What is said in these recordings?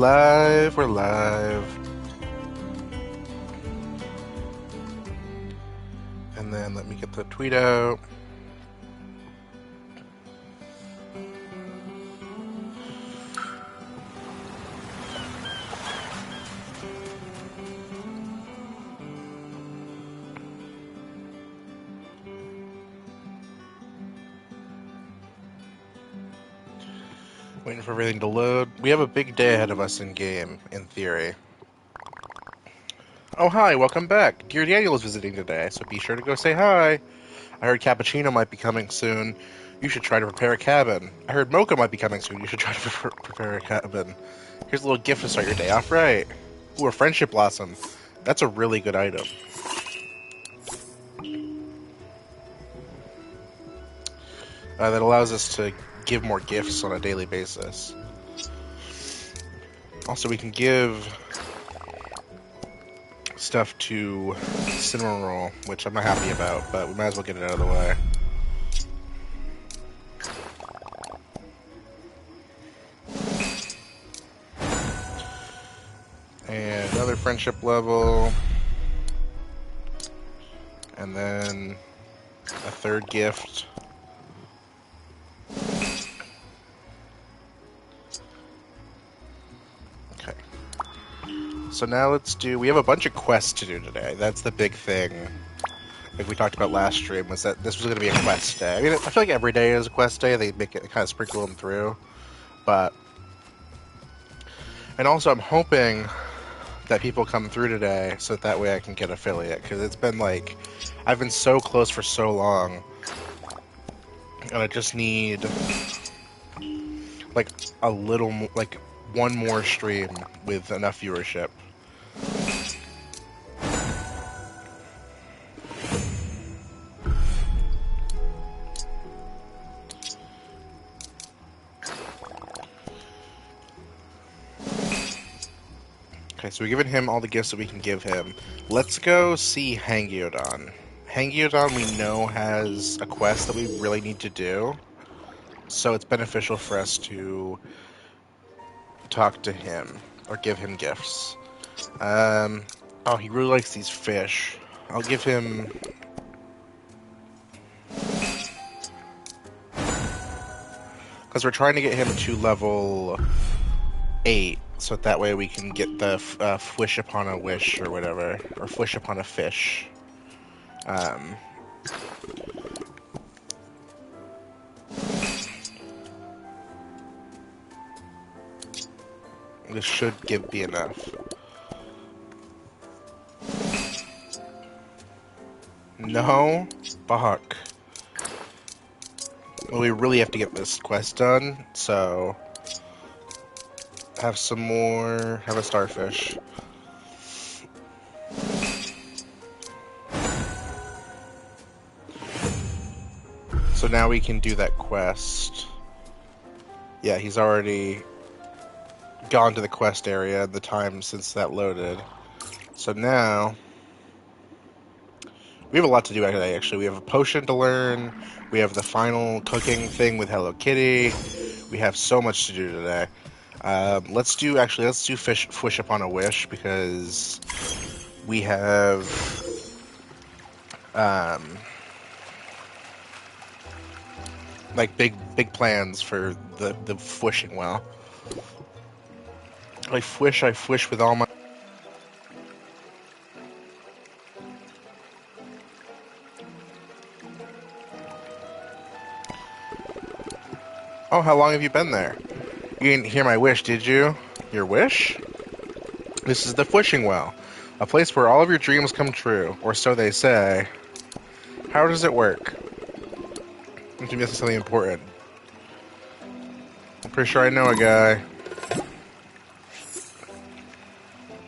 Live, we're live. And then let me get the tweet out. Waiting for everything to load. We have a big day ahead of us in game, in theory. Oh, hi, welcome back. Dear Daniel is visiting today, so be sure to go say hi. I heard Cappuccino might be coming soon. You should try to prepare a cabin. I heard Mocha might be coming soon. You should try to prepare a cabin. Here's a little gift to start your day off right. Ooh, a friendship blossom. That's a really good item. That allows us to give more gifts on a daily basis. Also, we can give stuff to Cinnamon Roll, which I'm not happy about, but we might as well get it out of the way. And another friendship level. And then a third gift. Okay. So now we have a bunch of quests to do today. That's the big thing. Like we talked about last stream, was that this was going to be a quest day. I mean, I feel like every day is a quest day. They make it kind of sprinkle them through. And also I'm hoping that people come through today so that way I can get affiliate, because it's been like, I've been so close for so long, and I just need like a little, like one more stream with enough viewership. Okay, so we've given him all the gifts that we can give him. Let's go see Hangyodon. Hangyodon we know has a quest that we really need to do, so it's beneficial for us to talk to him or give him gifts. Oh, he really likes these fish. I'll give him... Because we're trying to get him to level 8, so that way we can get the Fwish upon a wish or whatever, or Fwish upon a fish. This should be enough. No? Fuck. Well, we really have to get this quest done, so... Have some more... Have a starfish. So now we can do that quest. Yeah, he's already gone to the quest area the time since that loaded. So now... We have a lot to do today, actually. We have a potion to learn. We have the final cooking thing with Hello Kitty. We have so much to do today. Let's do Fwish Upon a Wish, because we have like big plans for the Fwishing well. I Fwish with all my... Oh, how long have you been there? You didn't hear my wish, did you? Your wish? This is the Fwishing well, a place where all of your dreams come true, or so they say. How does it work? I'm missing something important. I'm pretty sure I know a guy.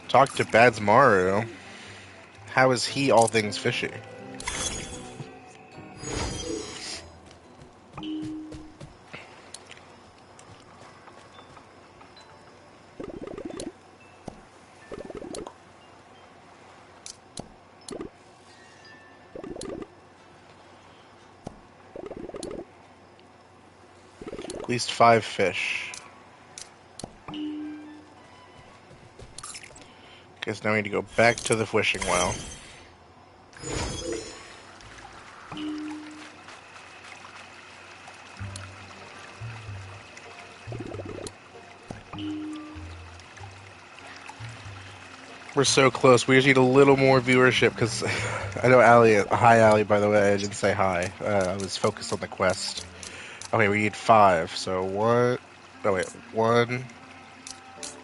Talk to Badsmaru. How is he all things fishy? At least 5 fish. Guess now we need to go back to the fishing well. We're so close. We just need a little more viewership because I know Allie. Hi, Allie. By the way, I didn't say hi. I was focused on the quest. Okay, we need 5. So one. Oh wait, 1,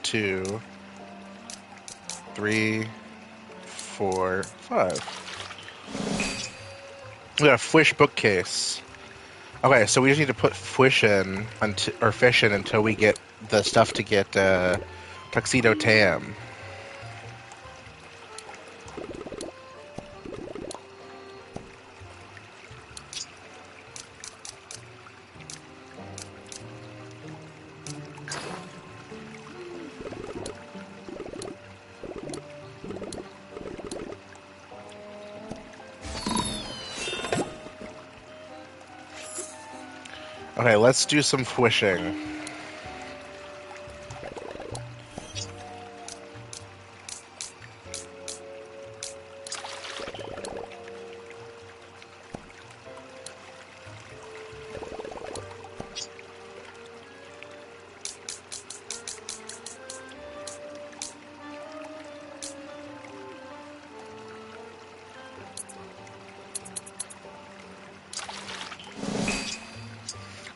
2, 3, 4, 5. We got a fish bookcase. Okay, so we just need to put fish in until we get the stuff to get tuxedo tam. Okay, let's do some fishing.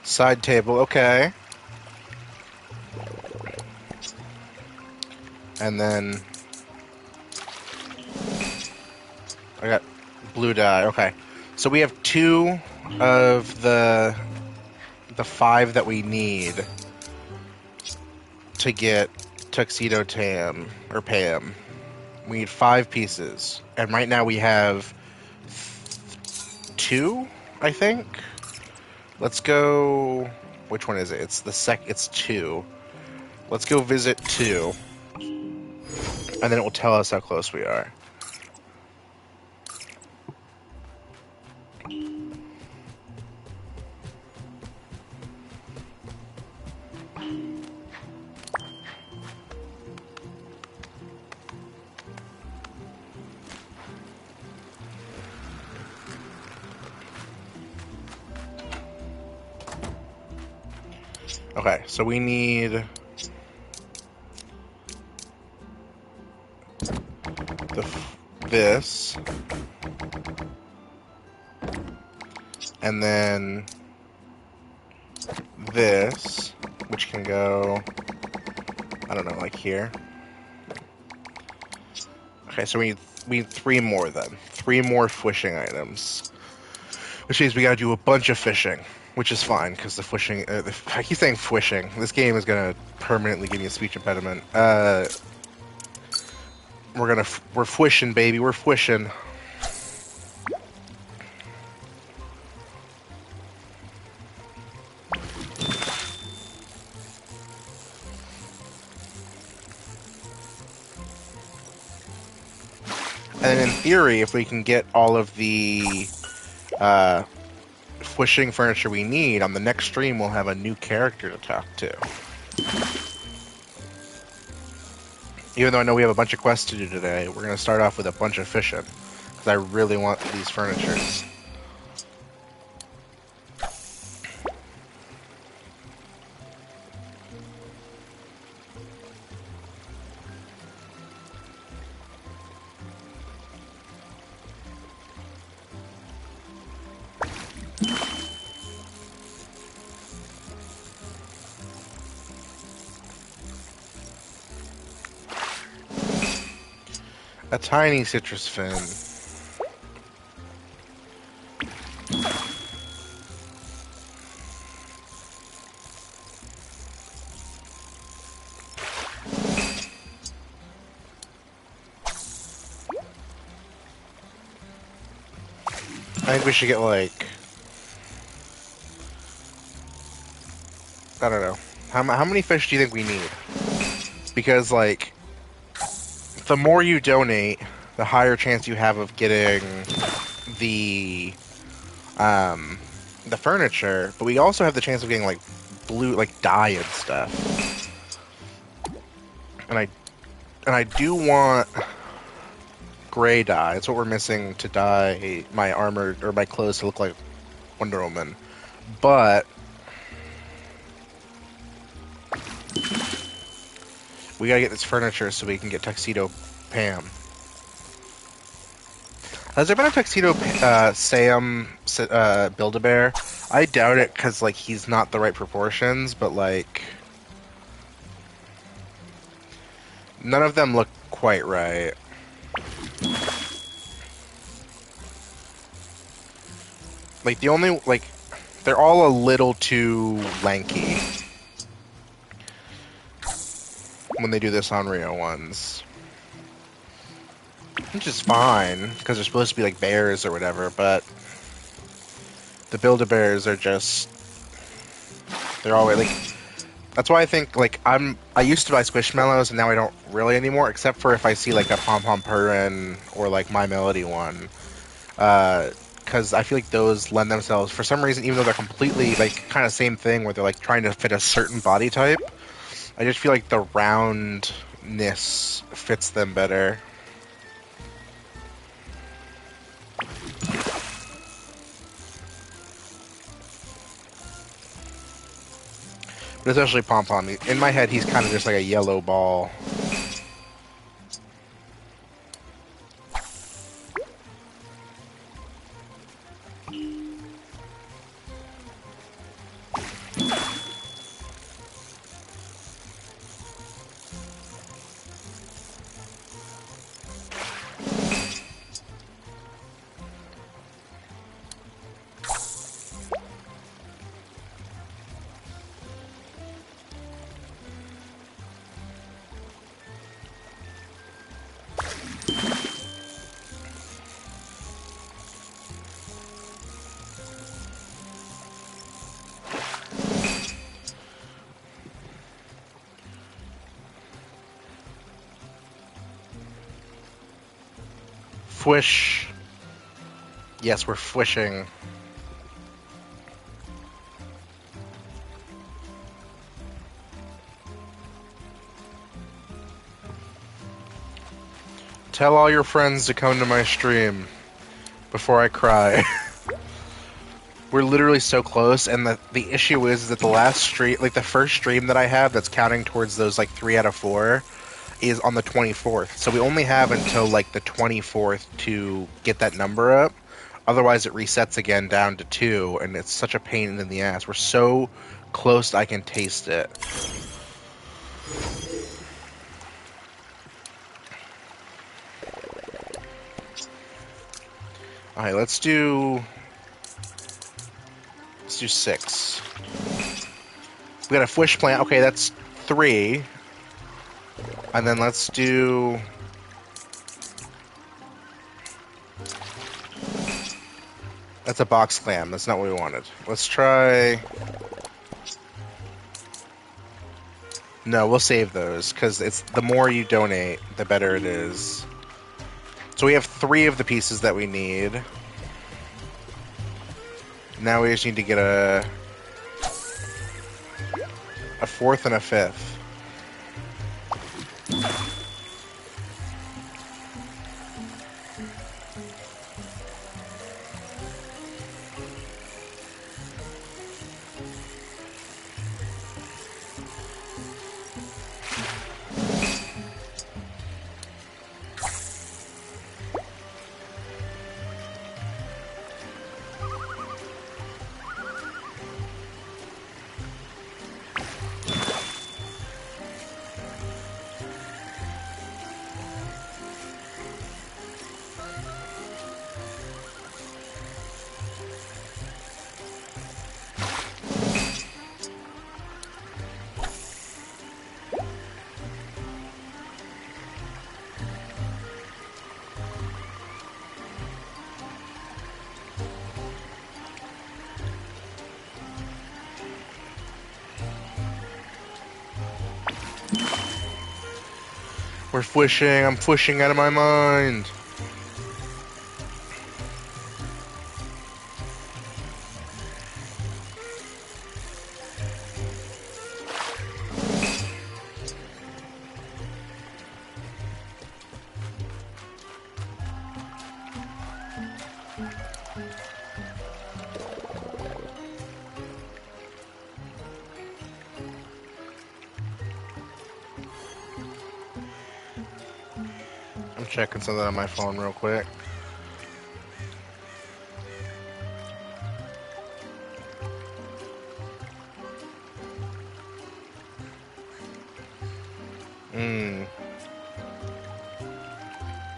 Side table, okay. And then I got blue dye. Okay, so we have 2 of the 5 that we need to get tuxedo tam or Pam. We need 5 pieces, and right now we have 2, I think. Let's go. Which one is it? It's 2. Let's go visit 2, and then it will tell us how close we are. Okay, so we need this, and then this, which can go, I don't know, like here. Okay, so we need 3 more then. 3 more fishing items, which means we gotta do a bunch of fishing, which is fine because the fishing. I keep saying fishing. This game is gonna permanently give me a speech impediment. We're fishing, baby. We're fishing. And in theory, if we can get all of the fishing furniture we need, on the next stream we'll have a new character to talk to. Even though I know we have a bunch of quests to do today, we're going to start off with a bunch of fishing, because I really want these furnitures. A tiny citrus fin. I think we should get, like, I don't know. How many fish do you think we need? Because, like, the more you donate, the higher chance you have of getting the furniture, but we also have the chance of getting, like, blue, like, dye and stuff. And And I do want gray dye. It's what we're missing to dye my armor or my clothes to look like Wonder Woman. But we gotta get this furniture so we can get Tuxedo Pam. Has there been a Tuxedo Sam Build-A-Bear? I doubt it because like he's not the right proportions, but like none of them look quite right. Like the only like they're all a little too lanky when they do this on Rio ones. Which is fine, because they're supposed to be like bears or whatever, but the Build-A-Bears are just... They're always like... That's why I think, like, I used to buy Squishmallows, and now I don't really anymore, except for if I see, like, a Pom Pom Purin or, like, My Melody one. Because I feel like those lend themselves, for some reason, even though they're completely, like, kind of same thing, where they're, like, trying to fit a certain body type, I just feel like the roundness fits them better. But especially Pom Pom. In my head, he's kind of just like a yellow ball. Fwish. Yes, we're fwishing. Tell all your friends to come to my stream before I cry. We're literally so close, and the issue is that the last stream, like the first stream that I have that's counting towards those like 3 out of 4, is on the 24th. So we only have until like the 24th to get that number up. Otherwise, it resets again down to 2, and it's such a pain in the ass. We're so close I can taste it. Alright, let's do 6. We got a Fwish plant. Okay, that's 3. And then let's do... That's a box clam. That's not what we wanted. Let's try... No, we'll save those, because it's the more you donate, the better it is. So we have 3 of the pieces that we need. Now we just need to get a 4th and a 5th. We're fwishing. I'm fwishing out of my mind. I'm checking something on my phone real quick.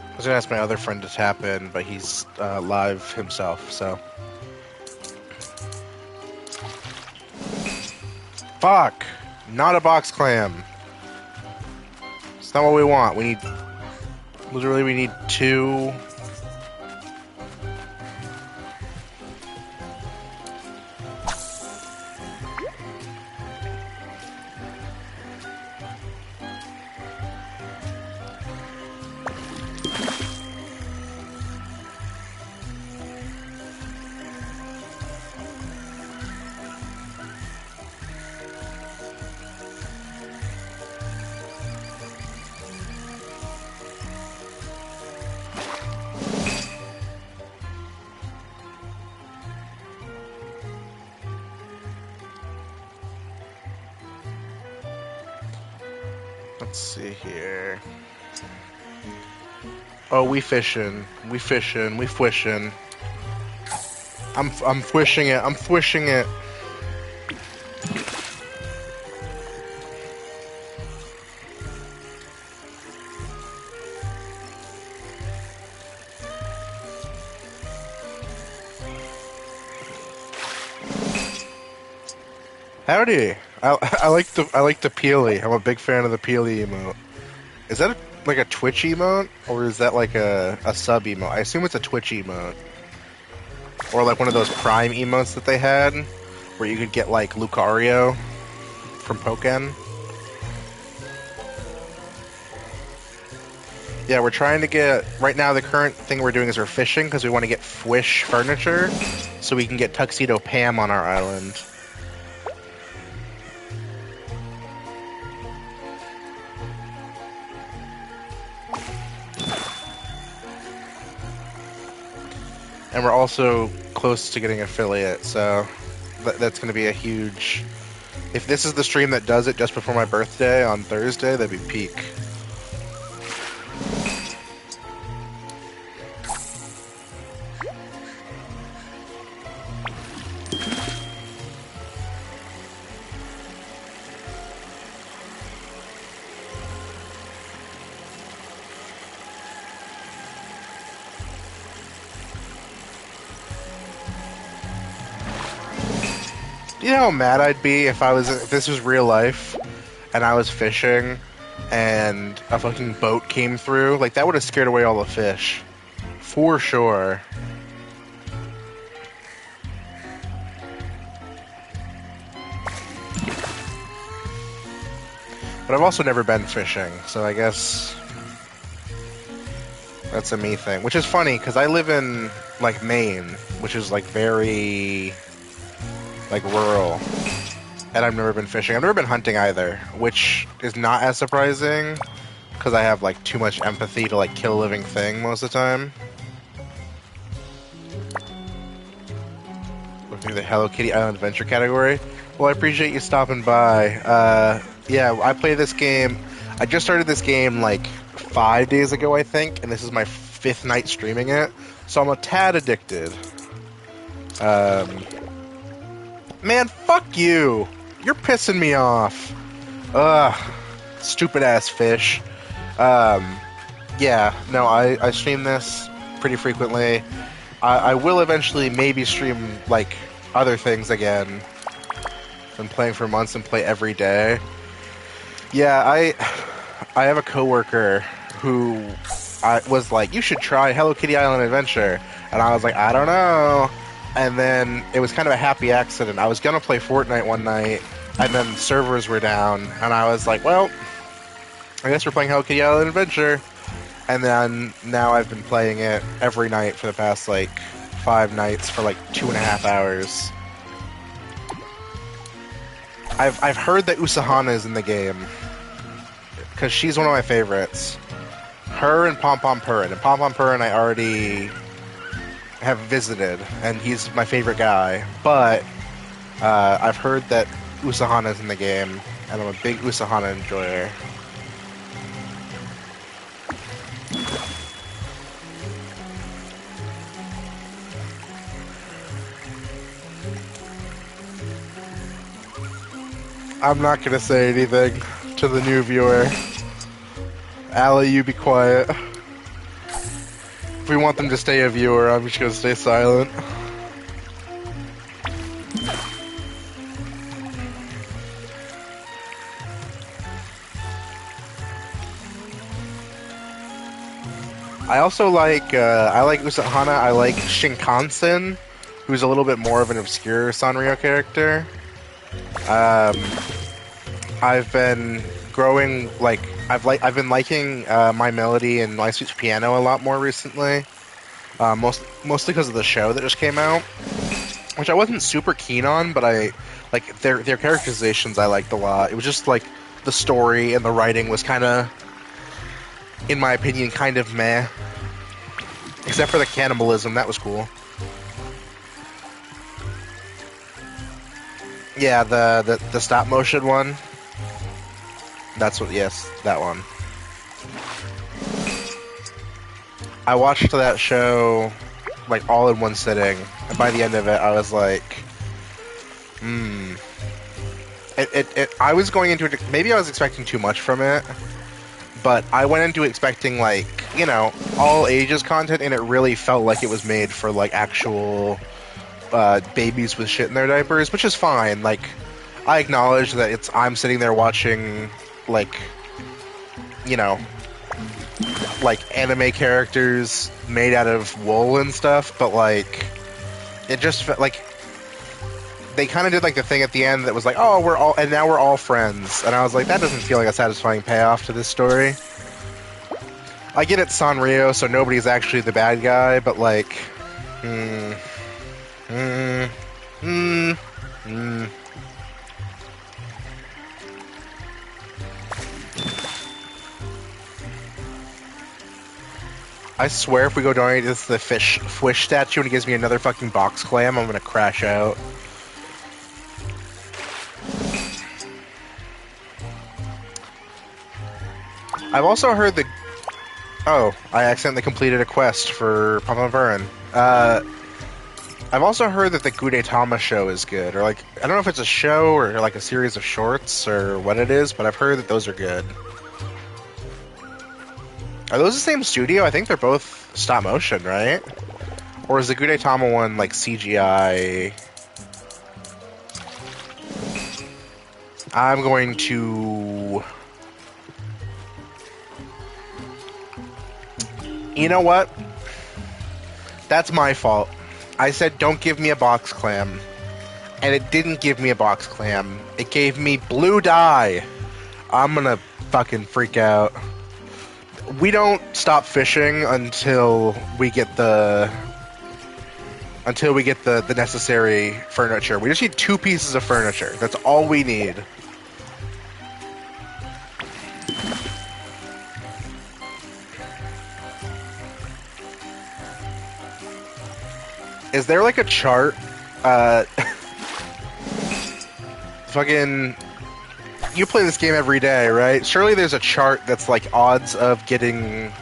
I was gonna ask my other friend to tap in, but he's live himself, so. Fuck! Not a box clam. It's not what we want. We need... Literally, we need 2... Let's see here. Oh, we fishing. We fishing. We fishing. I'm fishing it. I'm fishing it. Howdy. I like the peely. I'm a big fan of the peely emote. Is that like a Twitch emote, or is that like a sub emote? I assume it's a Twitch emote, or like one of those Prime emotes that they had, where you could get like Lucario from Pokken. Yeah, we're trying to get right now. The current thing we're doing is we're fishing because we want to get Fwish furniture, so we can get Tuxedo Pam on our island. And we're also close to getting affiliate, so that's going to be a huge... If this is the stream that does it just before my birthday on Thursday, that'd be peak. You know how mad I'd be if this was real life, and I was fishing, and a fucking boat came through? Like, that would have scared away all the fish. For sure. But I've also never been fishing, so I guess that's a me thing. Which is funny, because I live in, like, Maine, which is, like, very... like rural, and I've never been fishing. I've never been hunting either, which is not as surprising because I have like too much empathy to like kill a living thing most of the time. Looking at the Hello Kitty Island Adventure category. Well, I appreciate you stopping by. Yeah, I play this game. I just started this game like 5 days ago, I think, and this is my 5th night streaming it, so I'm a tad addicted. Man, fuck you! You're pissing me off. Ugh. Stupid ass fish. Yeah, no, I stream this pretty frequently. I will eventually maybe stream, like, other things again. Been playing for months and play every day. Yeah, I have a coworker who was like, you should try Hello Kitty Island Adventure. And I was like, I don't know. And then it was kind of a happy accident. I was going to play Fortnite one night, and then servers were down, and I was like, well, I guess we're playing Hello Kitty Island Adventure. And then now I've been playing it every night for the past, like, 5 nights for, like, 2.5 hours. I've heard that Usahana is in the game, because she's one of my favorites. Her and Pom Pom Purin. And Pom Pom Purin I already... have visited, and he's my favorite guy, but I've heard that Usahana's in the game, and I'm a big Usahana enjoyer. I'm not gonna say anything to the new viewer. Allie, you be quiet. If we want them to stay a viewer, I'm just gonna stay silent. I also like, I like Usahana, I like Shinkansen, who's a little bit more of an obscure Sanrio character. I've been growing, like, I've been liking My Melody and My Sweet Piano a lot more recently. Mostly because of the show that just came out, which I wasn't super keen on, but I like their characterizations I liked a lot. It was just like the story and the writing was kind of, in my opinion, kind of meh. Except for the cannibalism, that was cool. Yeah, the stop motion one. That's what, yes, that one. I watched that show like all in one sitting, and by the end of it, I was like, I was going into it. Maybe I was expecting too much from it, but I went into expecting like, you know, all ages content, and it really felt like it was made for like actual babies with shit in their diapers, which is fine. Like, I acknowledge that I'm sitting there watching like, you know, like anime characters made out of wool and stuff, but like it just felt like they kind of did like the thing at the end that was like, oh, now we're all friends, and I was like, that doesn't feel like a satisfying payoff to this story. I get it's Sanrio, so nobody's actually the bad guy, but like, I swear if we go donate this to the fish statue and it gives me another fucking box clam, I'm gonna crash out. I've also heard that... Oh, I accidentally completed a quest for Papa Vern. I've also heard that the Gudetama show is good, or like, I don't know if it's a show or like a series of shorts or what it is, but I've heard that those are good. Are those the same studio? I think they're both stop motion, right? Or is the Gudetama one like CGI? I'm going to... You know what? That's my fault. I said don't give me a box clam. And it didn't give me a box clam. It gave me blue dye. I'm gonna fucking freak out. We don't stop fishing until we get the necessary furniture. We just need 2 pieces of furniture. That's all we need. Is there like a chart? Fucking... You play this game every day, right? Surely there's a chart that's like odds of getting,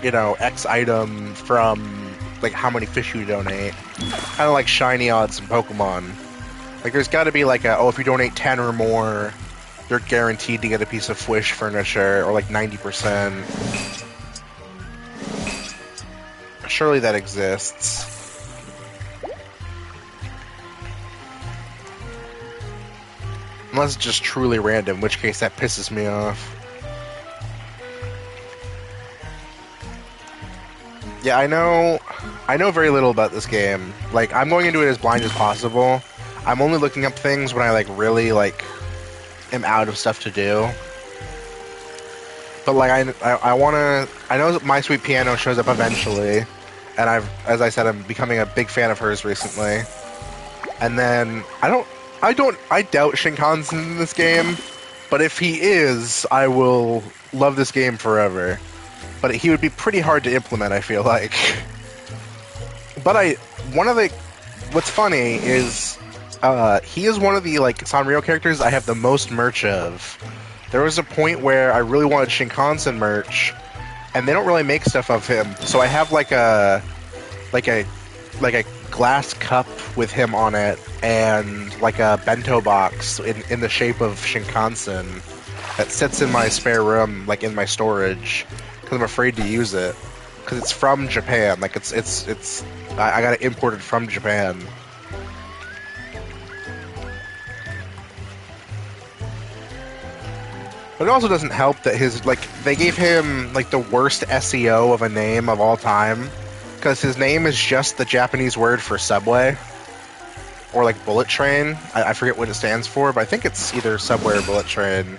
you know, X item from like how many fish you donate. Kind of like shiny odds in Pokemon. Like there's got to be like a, oh, if you donate 10 or more, you're guaranteed to get a piece of fish furniture, or like 90%. Surely that exists. Unless it's just truly random, in which case that pisses me off. Yeah, I know very little about this game. Like, I'm going into it as blind as possible. I'm only looking up things when I, like, really, like, am out of stuff to do. But, like, I wanna... I know My Sweet Piano shows up eventually, and as I said, I'm becoming a big fan of hers recently. And then, I doubt Shinkansen's in this game, but if he is, I will love this game forever. But he would be pretty hard to implement, I feel like. But what's funny is, he is one of the, like, Sanrio characters I have the most merch of. There was a point where I really wanted Shinkansen merch, and they don't really make stuff of him, so I have, like a glass cup with him on it and like a bento box in the shape of Shinkansen that sits in my spare room, like in my storage, because I'm afraid to use it because it's from Japan. Like I got it imported from Japan. But it also doesn't help that they gave him like the worst SEO of a name of all time, because his name is just the Japanese word for subway or like bullet train. I forget what it stands for, but I think it's either subway or bullet train.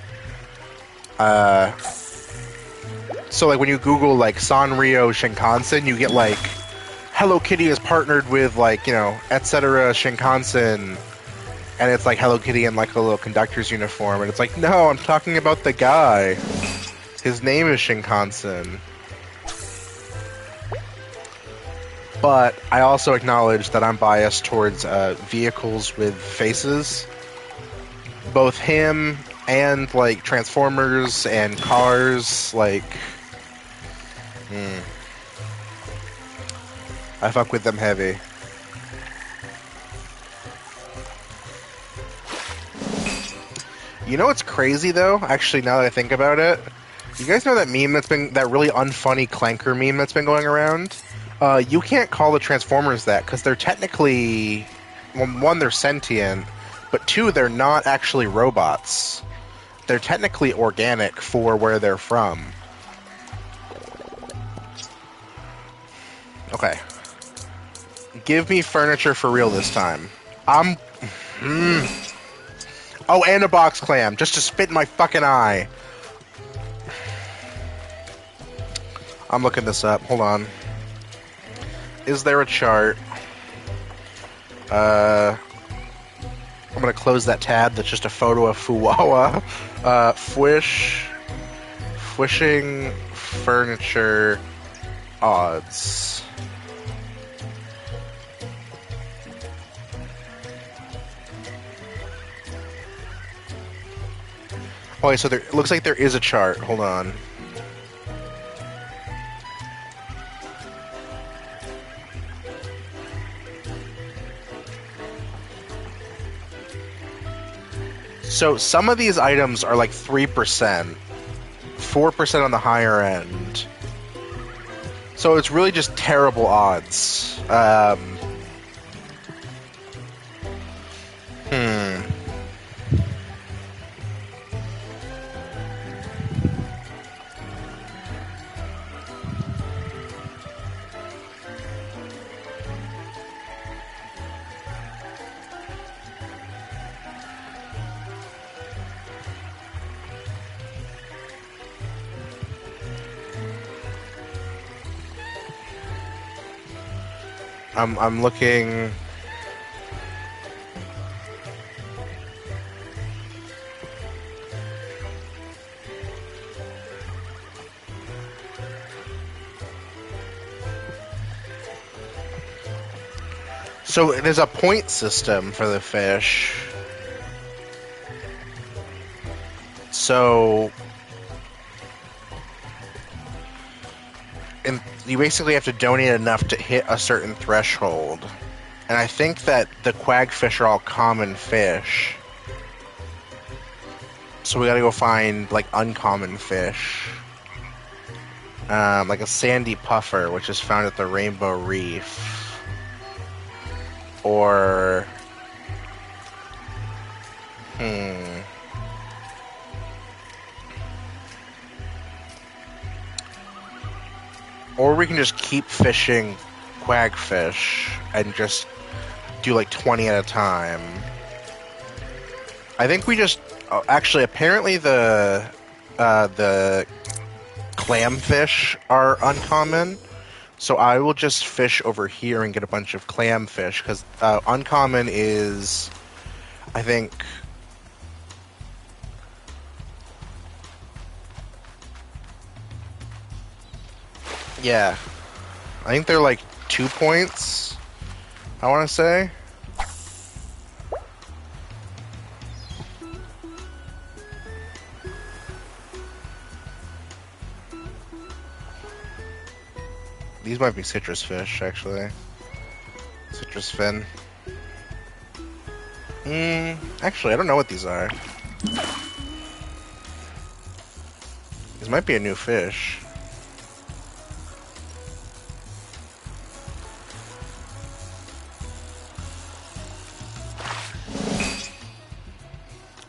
So like when you Google like Sanrio Shinkansen, you get like Hello Kitty is partnered with like, you know, etc. Shinkansen. And it's like Hello Kitty in like a little conductor's uniform, and it's like, no, I'm talking about the guy. His name is Shinkansen. But I also acknowledge that I'm biased towards vehicles with faces. Both him and like Transformers and cars, like, I fuck with them heavy. You know what's crazy though? Actually, now that I think about it, you guys know that meme that really unfunny Clanker meme that's been going around? You can't call the Transformers that because they're technically, well, one, they're sentient, but two, they're not actually robots. They're technically organic for where they're from. Okay. Give me furniture for real this time. Oh, and a box clam, just to spit in my fucking eye. I'm looking this up. Hold on. Is there a chart? I'm gonna close that tab that's just a photo of Fuwawa. Fwishing furniture odds. Oh, wait, so it looks like there is a chart. Hold on. So some of these items are like 3%, 4% on the higher end. So it's really just terrible odds. I'm looking. So there's a point system for the fish. So you basically have to donate enough to hit a certain threshold. And I think that the quagfish are all common fish. So we gotta go find, like, uncommon fish. Like a sandy puffer, which is found at the Rainbow Reef. Or... Or we can just keep fishing quagfish and just do like 20 at a time. I think we just... actually, apparently the clamfish are uncommon. So I will just fish over here and get a bunch of clamfish, because uncommon is, I think... Yeah. I think they're like 2 points, I want to say. These might be citrus fish, actually. Citrus fin. Actually, I don't know what these are. These might be a new fish.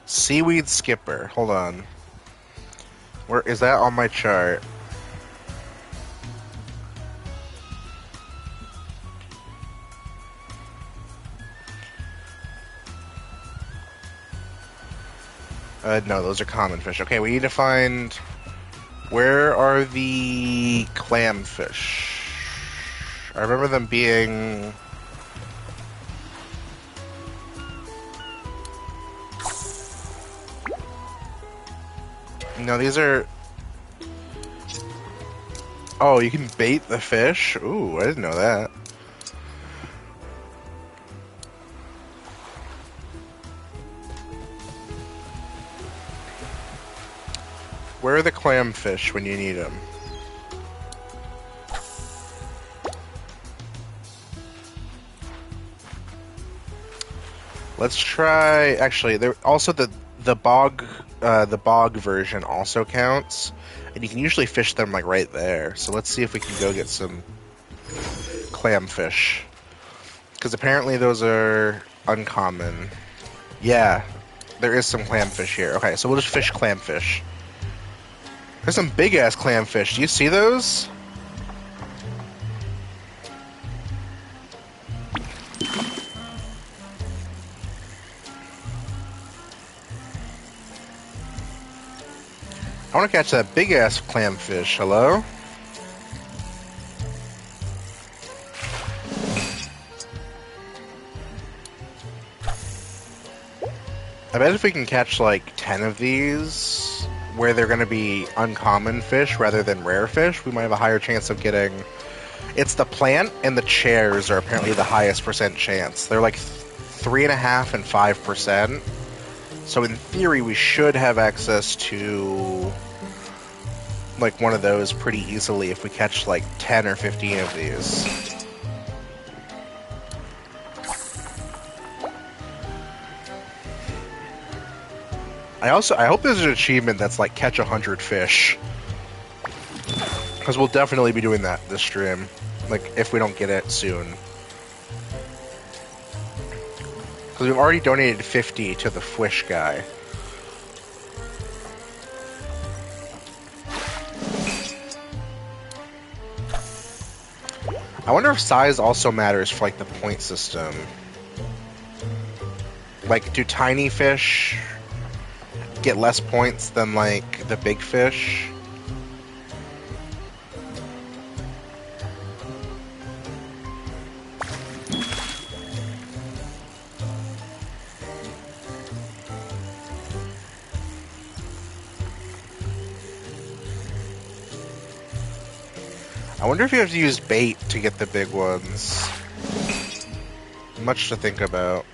Seaweed skipper. Hold on. Where is that on my chart? No, those are common fish. Okay, we need to find... Where are the clamfish? I remember them being... No, these are... Oh, you can bait the fish? Ooh, I didn't know that. Where are the clamfish when you need them? Let's try. Actually, there also the bog version also counts, and you can usually fish them like right there. So let's see if we can go get some clamfish, because apparently those are uncommon. Yeah, there is some clamfish here. Okay, so we'll just fish clamfish. There's some big ass clamfish. Do you see those? I want to catch that big ass clamfish. Hello? I bet if we can catch like 10 of these, where they're going to be uncommon fish rather than rare fish, we might have a higher chance of getting... It's the plant and the chairs are apparently the highest percent chance. They're like 3.5% and 5%. So in theory, we should have access to like one of those pretty easily if we catch like 10 or 15 of these. I hope there's an achievement that's like catch 100 fish, because we'll definitely be doing that this stream, like if we don't get it soon. Because we've already donated 50 to the Fwish guy. I wonder if size also matters for like the point system. Like, do tiny fish get less points than like the big fish? I wonder if you have to use bait to get the big ones. Much to think about.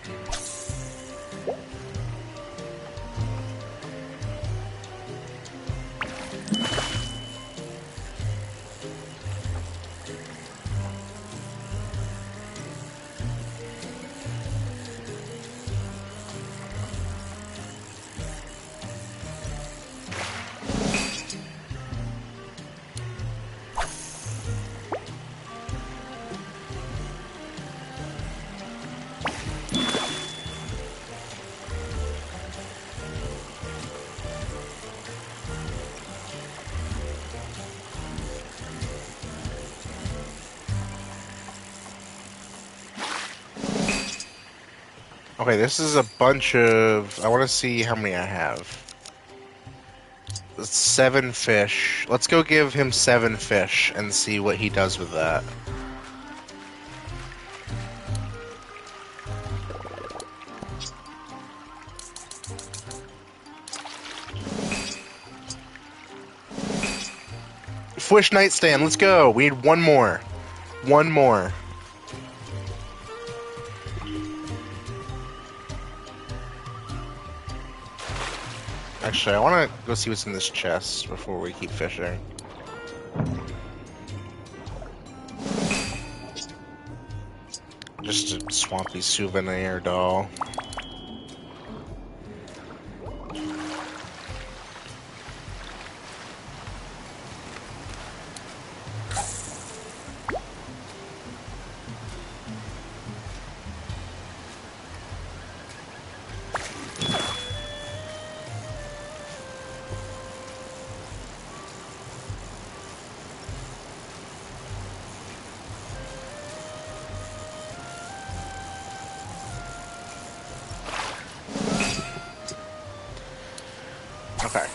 Okay, this is a bunch of... I want to see how many I have. 7 fish. Let's go give him 7 fish and see what he does with that. Fwish nightstand, let's go! We need one more. One more. Actually, I want to go see what's in this chest before we keep fishing. Just a swampy souvenir doll. Okay.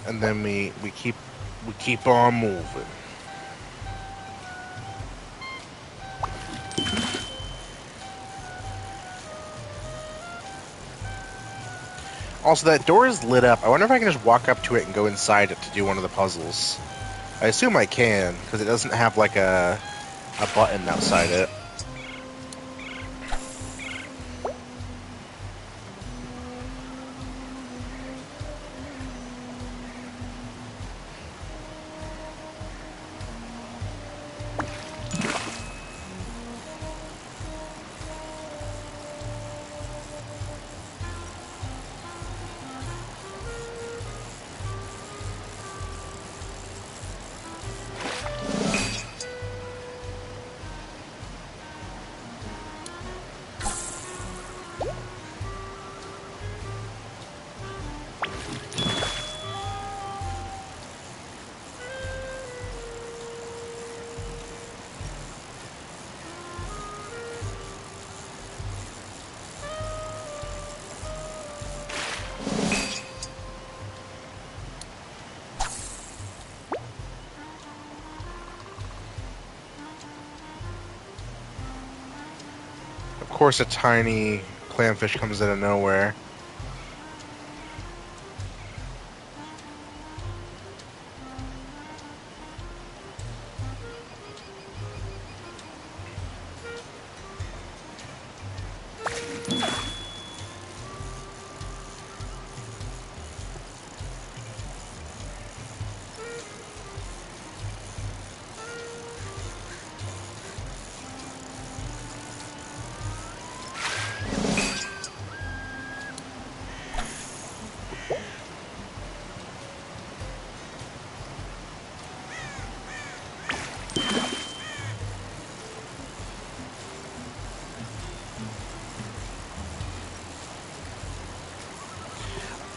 And then we keep on moving. Also, that door is lit up. I wonder if I can just walk up to it and go inside it to do one of the puzzles. I assume I can, because it doesn't have like a button outside it. Of course, a tiny clamfish comes out of nowhere.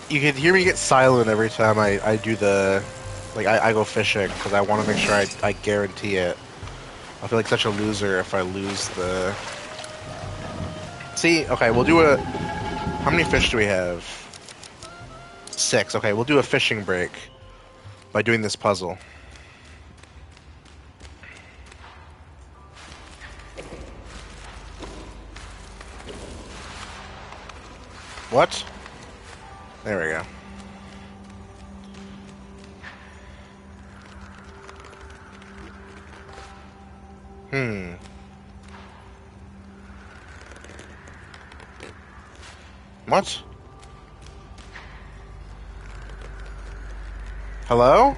You can hear me get silent every time I do the... Like, I go fishing, because I want to make sure I guarantee it. I feel like such a loser if I lose the... See? Okay, we'll do a... How many fish do we have? 6. Okay, we'll do a fishing break by doing this puzzle. What? There we go. What? Hello?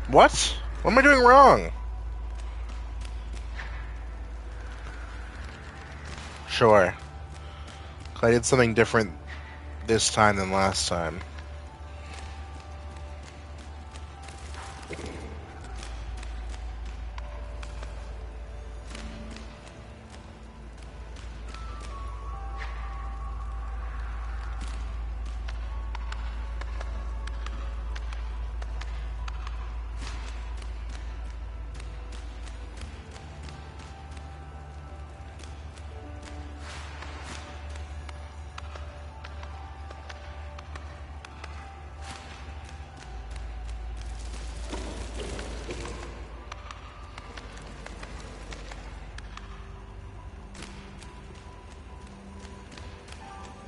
What? What am I doing wrong? Sure. I did something different this time than last time.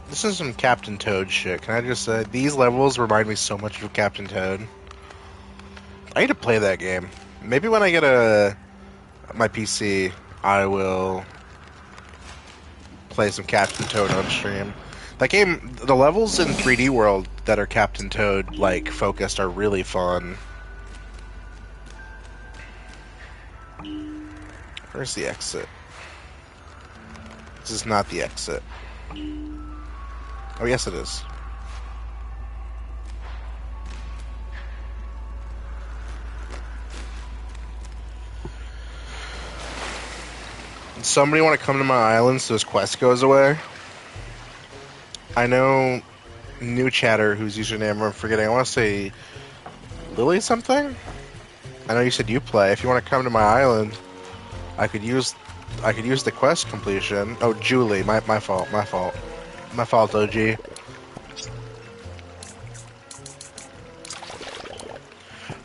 This is some Captain Toad shit. Can I just say, these levels remind me so much of Captain Toad. I need to play that game. Maybe when I get my PC, I will play some Captain Toad on stream. That game, the levels in 3D World that are Captain Toad like focused are really fun. Where's the exit? This is not the exit. Oh, yes, it is. Somebody want to come to my island so his quest goes away? I know new chatter whose username I'm forgetting. I want to say Lily something? I know you said you play. If you want to come to my island, I could use the quest completion. Oh, Julie, my fault, my fault. My fault, OG.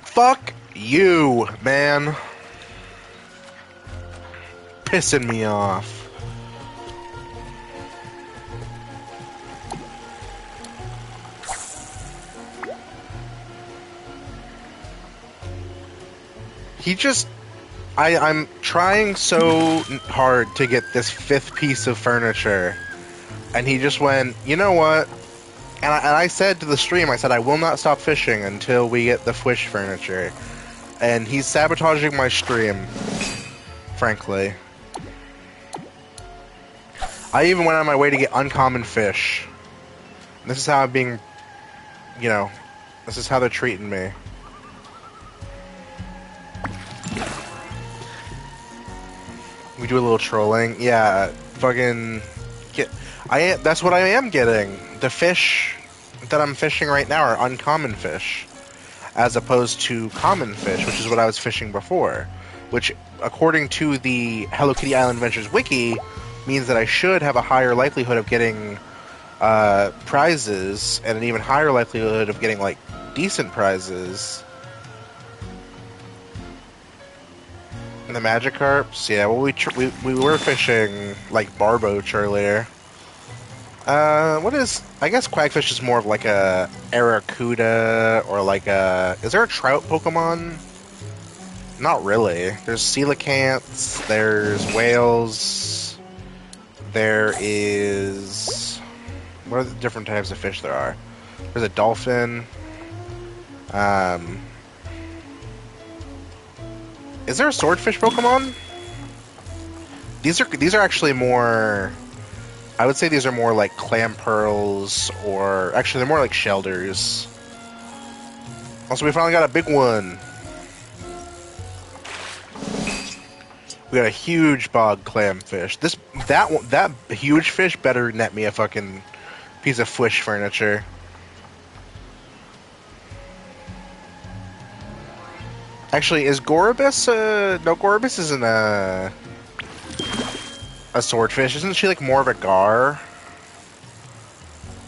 Fuck you, man. Pissing me off. He just... I'm trying so hard to get this 5th piece of furniture, and he just went, you know what? And I said to the stream, I said, I will not stop fishing until we get the fish furniture. And he's sabotaging my stream, frankly. I even went on my way to get uncommon fish. This is how I'm being, you know, this is how they're treating me. We do a little trolling. Yeah, fucking that's what I am getting. The fish that I'm fishing right now are uncommon fish, as opposed to common fish, which is what I was fishing before. Which, according to the Hello Kitty Island Adventures wiki, means that I should have a higher likelihood of getting prizes, and an even higher likelihood of getting, like, decent prizes. And the Magikarps? Yeah, well, we were fishing, like, Barboach earlier. What is... I guess Quackfish is more of like a Arrokuda, or like a... Is there a trout Pokemon? Not really. There's coelacanths, there's whales, there is... What are the different types of fish there are? There's a dolphin. Is there a swordfish Pokemon? These are actually more... I would say these are more like clam pearls, or... Actually, they're more like shelders. Also, we finally got a big one. We got a huge bog clamfish. That huge fish better net me a fucking piece of fish furniture. Actually, is Gorobus no, Gorobus isn't a swordfish. Isn't she like more of a gar?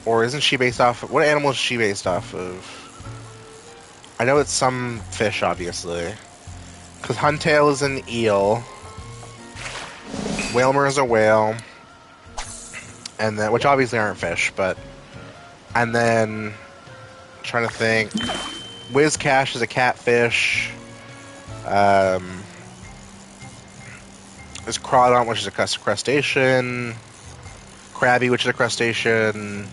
Or isn't she based off of... What animal is she based off of? I know it's some fish, obviously. Because Huntail is an eel. Whalmer is a whale. And then... Which obviously aren't fish, but... And then... I'm trying to think... Whiscash is a catfish. There's Crawdont, which is a crustacean. Krabby, which is a crustacean.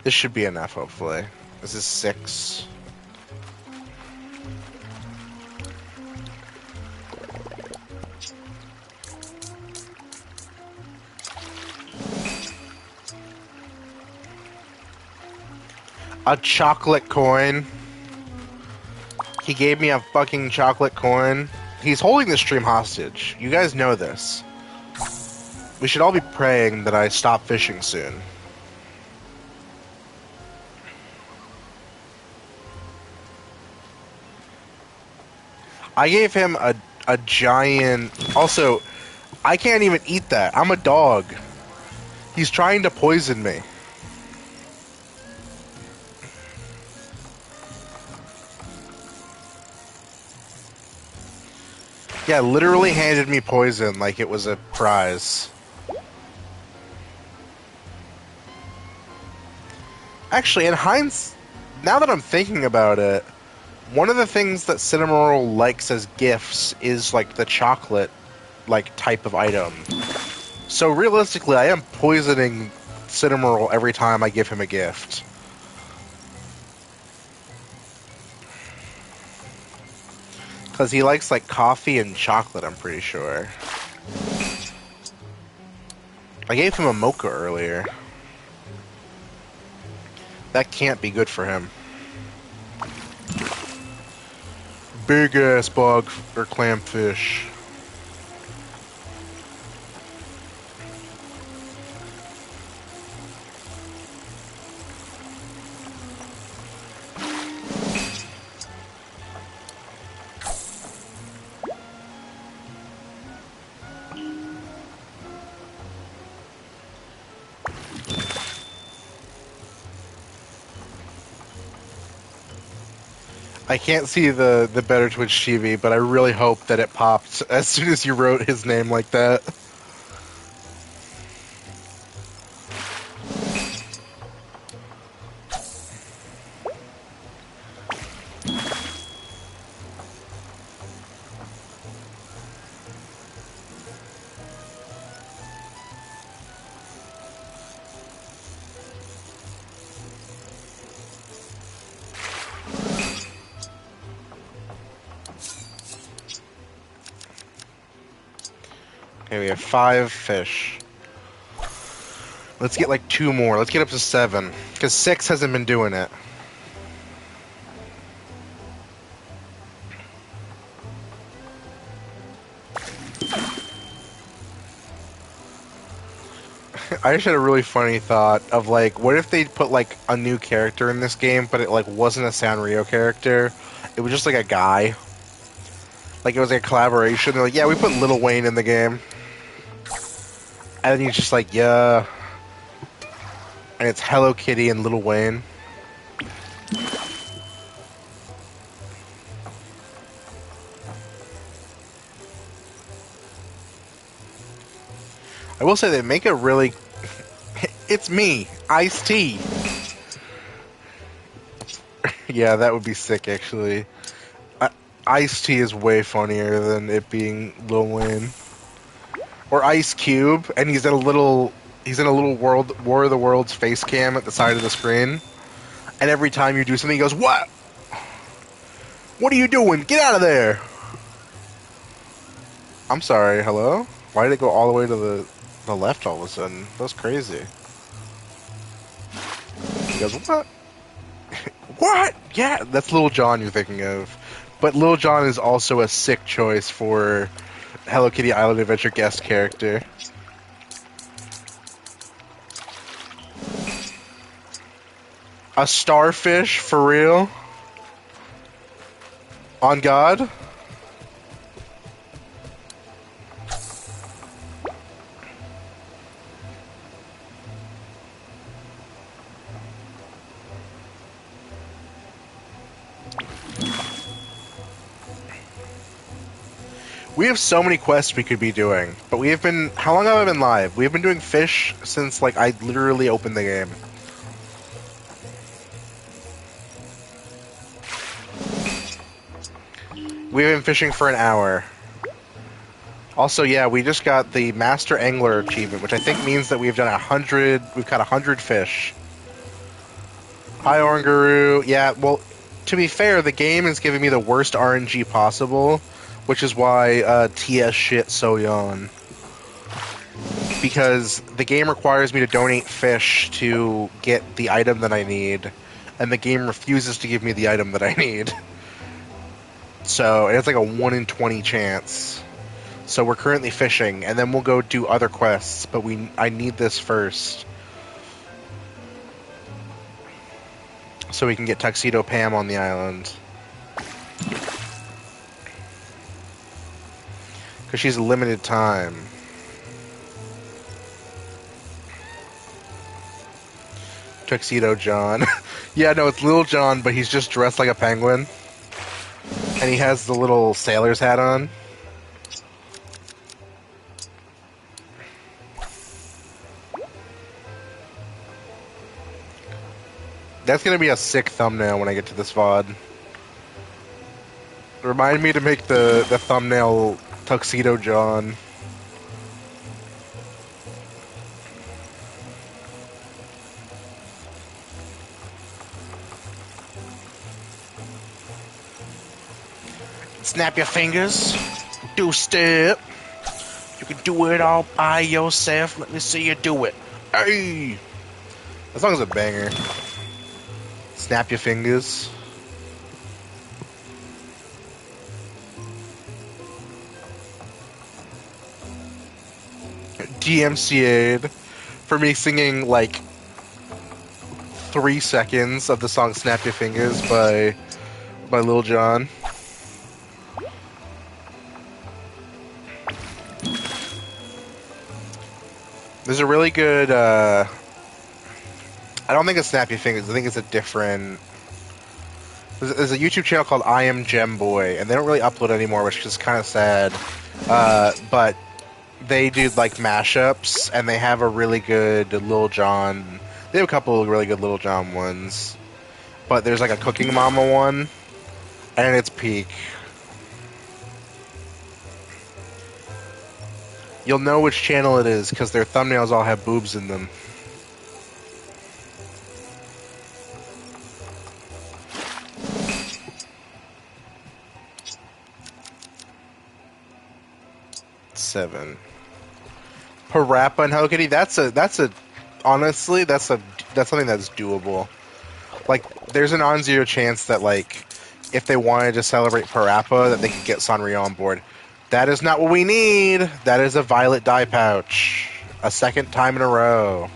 This should be enough, hopefully. This is 6. A chocolate coin. He gave me a fucking chocolate coin. He's holding the stream hostage. You guys know this. We should all be praying that I stop fishing soon. I gave him a giant... Also, I can't even eat that. I'm a dog. He's trying to poison me. Yeah, literally handed me poison like it was a prize. Actually, in hindsight, now that I'm thinking about it, One of the things that Cinnamoroll likes as gifts is like the chocolate like type of item. So realistically, I am poisoning Cinnamoroll every time I give him a gift. Because he likes like coffee and chocolate, I'm pretty sure. I gave him a mocha earlier. That can't be good for him. Big ass bug or clamfish. I can't see the Better Twitch TV, but I really hope that it popped as soon as you wrote his name like that. Okay, we have 5 fish. Let's get like 2 more. Let's get up to 7. Because 6 hasn't been doing it. I just had a really funny thought of like, what if they put like a new character in this game, but it like wasn't a Sanrio character? It was just like a guy. Like it was like a collaboration. They're like, yeah, we put Lil Wayne in the game. And then he's just like, yeah. And it's Hello Kitty and Lil Wayne. I will say they make it really... It's me, Ice-T. Yeah, that would be sick, actually. Ice-T is way funnier than it being Lil Wayne. Or Ice Cube, and he's in a little world War of the Worlds face cam at the side of the screen. And every time you do something, he goes, "What? What are you doing? Get out of there!" I'm sorry, hello? Why did it go all the way to the left all of a sudden? That was crazy. He goes, "What? What? Yeah, that's Lil Jon you're thinking of. But Lil Jon is also a sick choice for Hello Kitty Island Adventure guest character. A starfish, for real? On God? We have so many quests we could be doing, but we have been... How long have I been live? We have been doing fish since, like, I literally opened the game. We've been fishing for an hour. Also, yeah, we just got the Master Angler achievement, which I think means that we've done 100... We've caught 100 fish. Hi, Oranguru. Yeah, well, to be fair, the game is giving me the worst RNG possible, which is why TS shit so yawn. Because the game requires me to donate fish to get the item that I need, and the game refuses to give me the item that I need. So, it's like a 1 in 20 chance. So we're currently fishing, and then we'll go do other quests, but I need this first. So we can get Tuxedo Pam on the island. Because she's a limited time. Tuxedo John. Yeah, no, it's Lil Jon, but he's just dressed like a penguin. And he has the little sailor's hat on. That's gonna be a sick thumbnail when I get to this VOD. Remind me to make the thumbnail Tuxedo John. Snap your fingers. Do step. You can do it all by yourself. Let me see you do it. Hey! That song's a banger. Snap your fingers. DMCA'd for me singing like 3 seconds of the song Snap Your Fingers by Lil Jon. There's a really good I don't think it's Snap Your Fingers, I think it's a different... There's a YouTube channel called I Am Gem Boy, and they don't really upload anymore, which is kind of sad. But they do like mashups, and they have a really good Lil Jon. They have a couple of really good Lil Jon ones, but there's like a Cooking Mama one, and it's peak. You'll know which channel it is because their thumbnails all have boobs in them. Seven. Parappa and Hello Kitty. Honestly, that's something that's doable. Like, there's an on-zero chance that, like, if they wanted to celebrate Parappa, that they could get Sanrio on board. That is not what we need. That is a violet dye pouch. A second time in a row.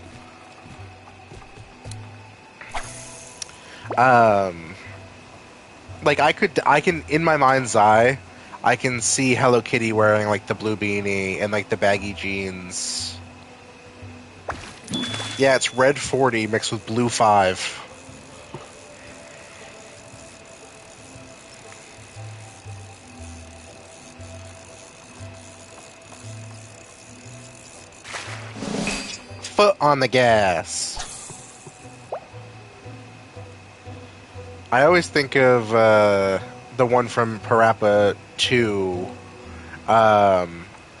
Like, I can, in my mind's eye, I can see Hello Kitty wearing, like, the blue beanie and, like, the baggy jeans. Yeah, it's red 40 mixed with blue 5. Foot on the gas. I always think of the one from Parappa 2.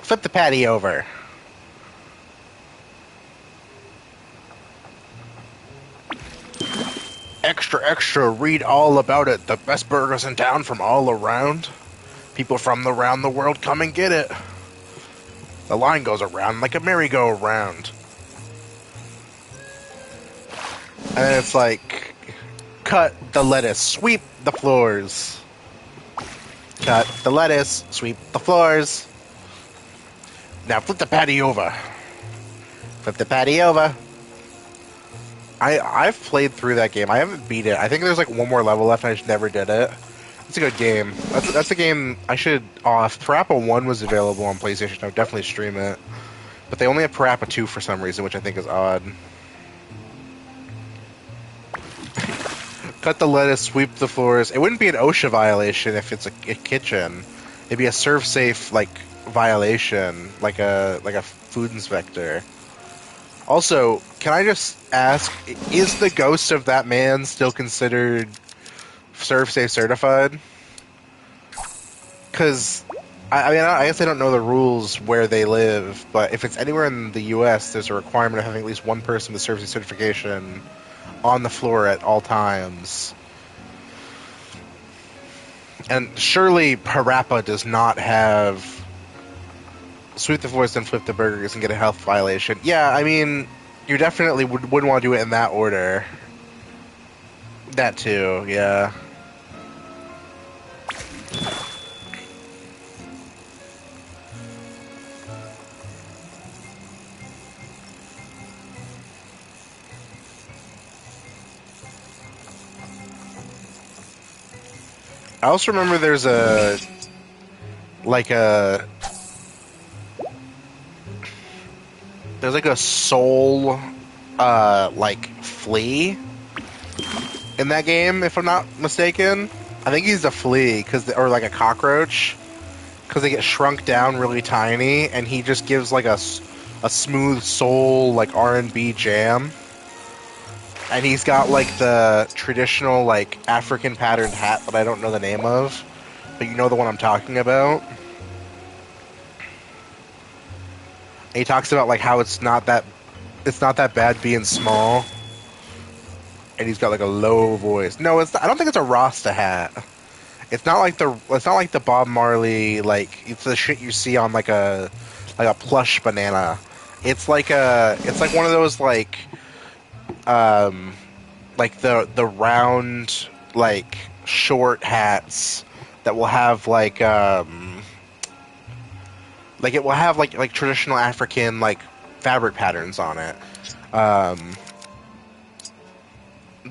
Flip the patty over. Extra, extra, read all about it. The best burgers in town from all around. People from around the world come and get it. The line goes around like a merry-go-round. And then it's like, cut the lettuce, sweep the floors. Cut the lettuce, sweep the floors. Now flip the patty over. Flip the patty over. I've played through that game. I haven't beat it. I think there's like one more level left and I just never did it. It's a good game. That's a game I should... if Parappa 1 was available on PlayStation, I would definitely stream it. But they only have Parappa 2 for some reason, which I think is odd. Cut the lettuce, sweep the floors. It wouldn't be an OSHA violation if it's a kitchen. It'd be a serve-safe, like, violation, like a food inspector. Also, can I just ask, is the ghost of that man still considered serve-safe certified? Because, I mean, I guess I don't know the rules where they live, but if it's anywhere in the U.S., there's a requirement of having at least one person with serve-safe certification on the floor at all times. And surely Parappa does not have sweep the floors and flip the burgers and get a health violation. Yeah, I mean, you definitely wouldn't want to do it in that order. That too, yeah. I also remember there's like a soul like flea in that game, if I'm not mistaken. I think he's a flea or like a cockroach, because they get shrunk down really tiny, and he just gives like a smooth soul like R&B jam. And he's got like the traditional like African patterned hat that I don't know the name of. but you know the one I'm talking about. And he talks about like how it's not that bad being small, and he's got like a low voice. No, it's not, I don't think it's a Rasta hat. It's not like the Bob Marley, like it's the shit you see on like a plush banana. It's like one of those um like the round like short hats that will have like it will have like traditional African like fabric patterns on it. Um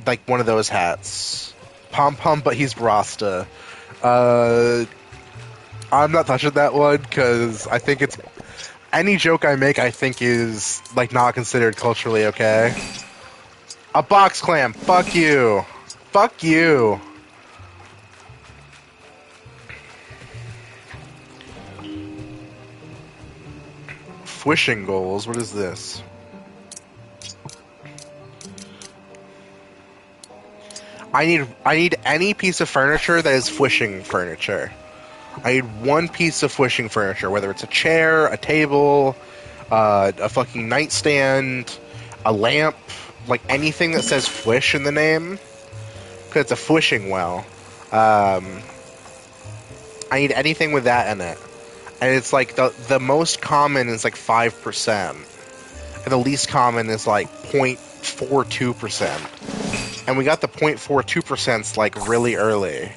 like one of those hats. Pom pom, but he's Rasta. Uh I'm not touching that one because I think it's any joke I make I think is like not considered culturally okay. A box clam, fuck you. Fuck you. Wishing goals, what is this? I need any piece of furniture that is wishing furniture. I need one piece of wishing furniture, whether it's a chair, a table, a fucking nightstand, a lamp, like anything that says "fwish" in the name, because it's a fwishing well. I need anything with that in it, and it's like the most common is like 5%, and the least common is like 0.42%, and we got the 0.42% like really early.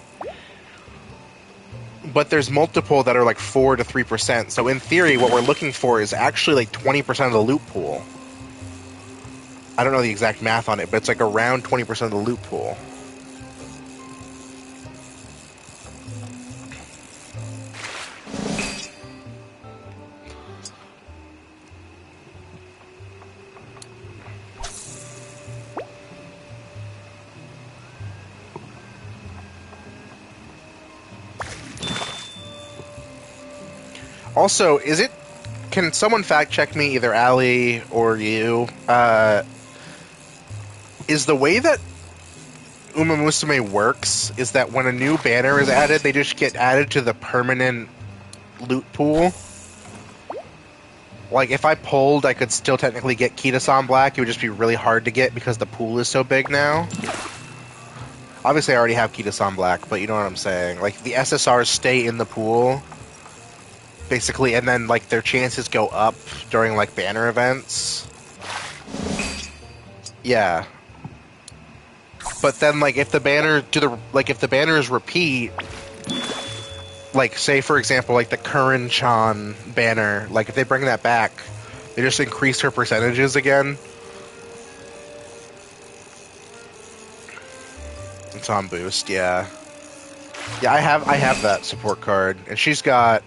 But there's multiple that are like 4 to 3%. So in theory, what we're looking for is actually like 20% of the loot pool. I don't know the exact math on it, but it's like around 20% of the loot pool. Also, can someone fact check me, either Ali or you? Is the way that Uma Musume works is that when a new banner is added, they just get added to the permanent loot pool? Like, if I pulled, I could still technically get Kita-san Black. It would just be really hard to get because the pool is so big now. Obviously, I already have Kita-san Black, but you know what I'm saying. Like, the SSRs stay in the pool, basically, and then, like, their chances go up during, like, banner events. Yeah. But then, like, if the banners repeat, like, say, for example, like, the Curran-chan banner, like, if they bring that back, they just increase her percentages again. It's on boost, yeah. Yeah, I have that support card, and she's got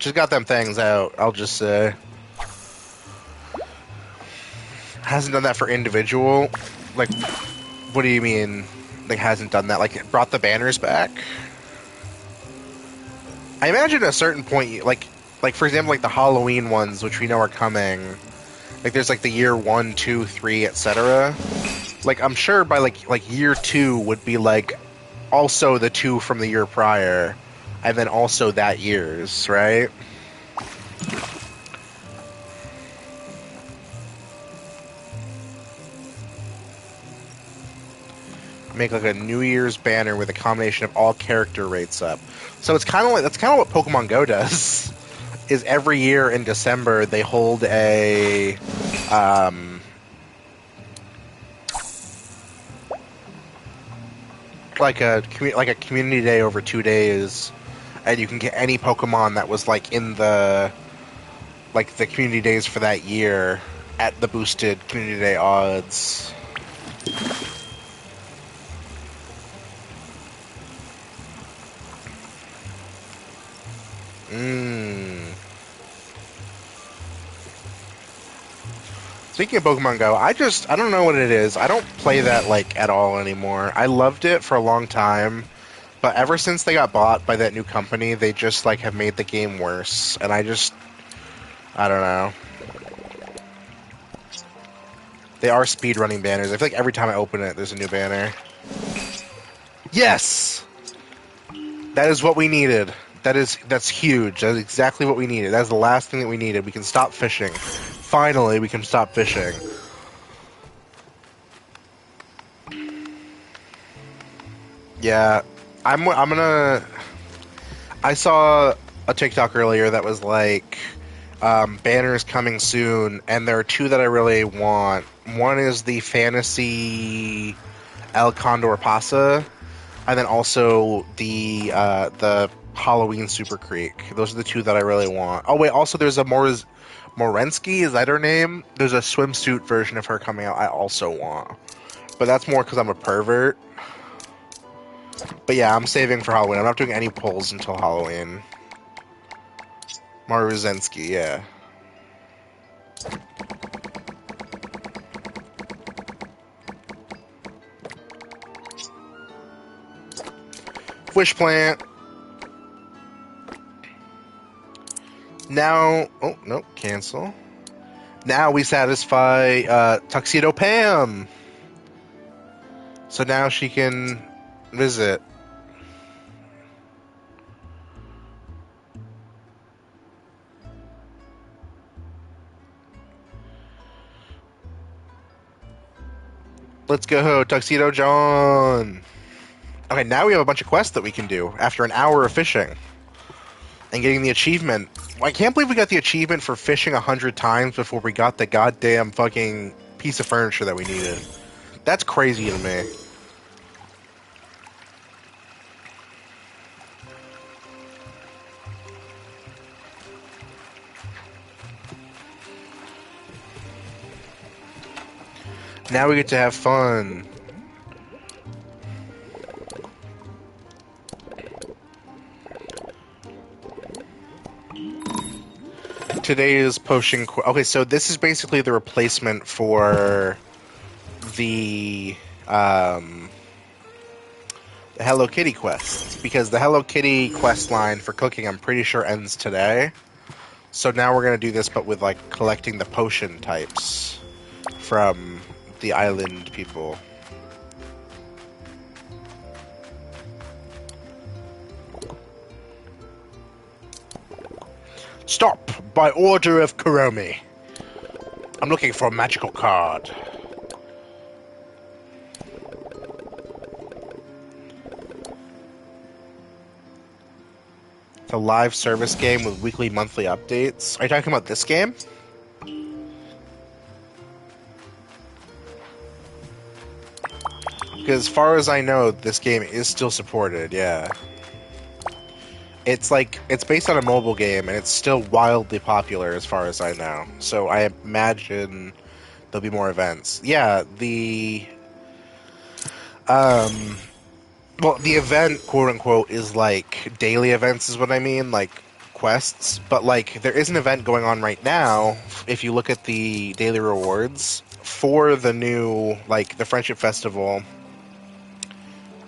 them things out, I'll just say. Hasn't done that for individual. Like, what do you mean? Like, hasn't done that? Like, it brought the banners back? I imagine at a certain point, like for example, like the Halloween ones, which we know are coming. Like, there's like the year 1, 2, 3, etc. Like, I'm sure by like year 2 would be like also the 2 from the year prior, and then also that year's, right? Make like a New Year's banner with a combination of all character rates up. So it's kind of like that's kind of what Pokemon Go does. Is every year in December they hold a like a community day over 2 days, and you can get any Pokemon that was like in the community days for that year at the boosted community day odds. Speaking of Pokemon Go, I don't know what it is. I don't play that like at all anymore. I loved it for a long time, but ever since they got bought by that new company, they just like have made the game worse. And I don't know. They are speedrunning banners. I feel like every time I open it, there's a new banner. Yes! That is what we needed. That's huge. That's exactly what we needed. That's the last thing that we needed. We can stop fishing. Finally, we can stop fishing. Yeah, I'm gonna. I saw a TikTok earlier that was like, banners coming soon, and there are two that I really want. One is the fantasy El Condor Pasa, and then also the Halloween Super Creek. Those are the two that I really want. Oh wait, also there's a Morensky, is that her name? There's a swimsuit version of her coming out I also want. But that's more because I'm a pervert. But yeah, I'm saving for Halloween. I'm not doing any polls until Halloween. Maruzensky, yeah. Wish plant. Now, oh no, cancel. Now we satisfy Tuxedo Pam. So now she can visit. Let's go, Tuxedo John. Okay, now we have a bunch of quests that we can do after an hour of fishing and getting the achievement. I can't believe we got the achievement for fishing 100 times before we got the goddamn fucking piece of furniture that we needed. That's crazy to me. Now we get to have fun. Today's potion. Okay, so this is basically the replacement for the Hello Kitty quest, because the Hello Kitty quest line for cooking, I'm pretty sure, ends today. So now we're gonna do this, but with like collecting the potion types from the island people. Stop! By order of Kuromi. I'm looking for a magical card. It's a live service game with weekly, monthly updates. Are you talking about this game? Because as far as I know, this game is still supported, yeah. It's based on a mobile game, and it's still wildly popular as far as I know. So I imagine there'll be more events. Yeah, well, the event, quote unquote, is like daily events, is what I mean, like quests. But like, there is an event going on right now. If you look at the daily rewards for the new, like, the Friendship Festival,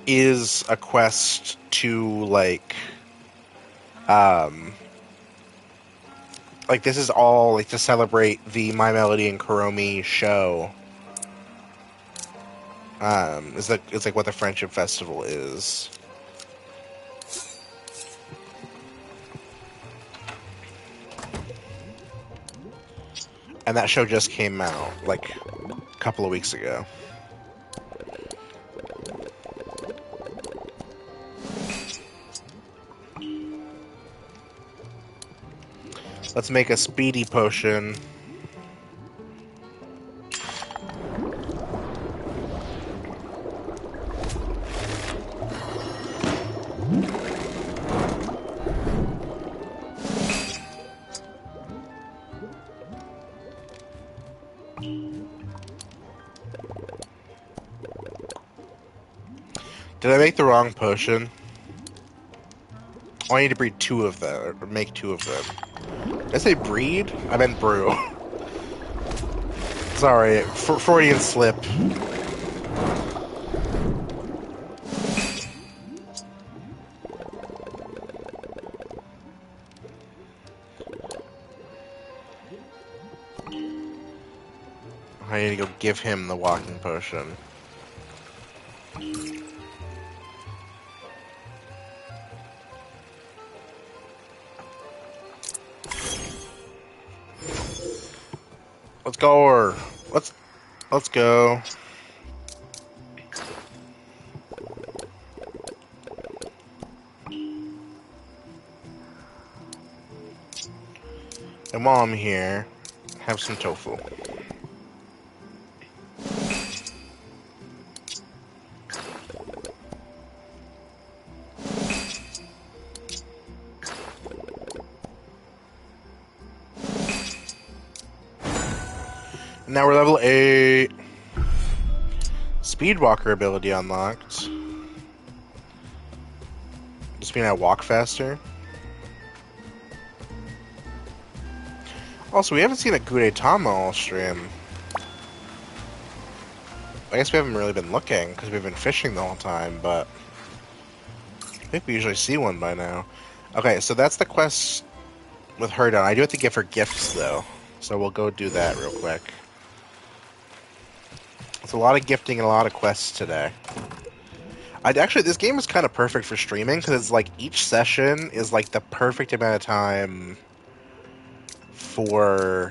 is a quest to like this is all like to celebrate the My Melody and Kuromi show. It's like what the Friendship Festival is. And that show just came out like a couple of weeks ago. Let's make a speedy potion. Did I make the wrong potion? Oh, I need to breed two of them, or make two of them. Did I say breed? I meant brew. Sorry, Freudian slip. I need to go give him the walking potion. Let's go. Or let's go. And while I'm here, have some tofu. Now we're level 8. Speedwalker ability unlocked. Just mean I walk faster. Also, we haven't seen a Gudetama all stream. I guess we haven't really been looking, because we've been fishing the whole time, but I think we usually see one by now. Okay, so that's the quest with her done. I do have to give her gifts, though, so we'll go do that real quick. It's a lot of gifting and a lot of quests today. Actually, this game is kind of perfect for streaming, because it's like each session is like the perfect amount of time for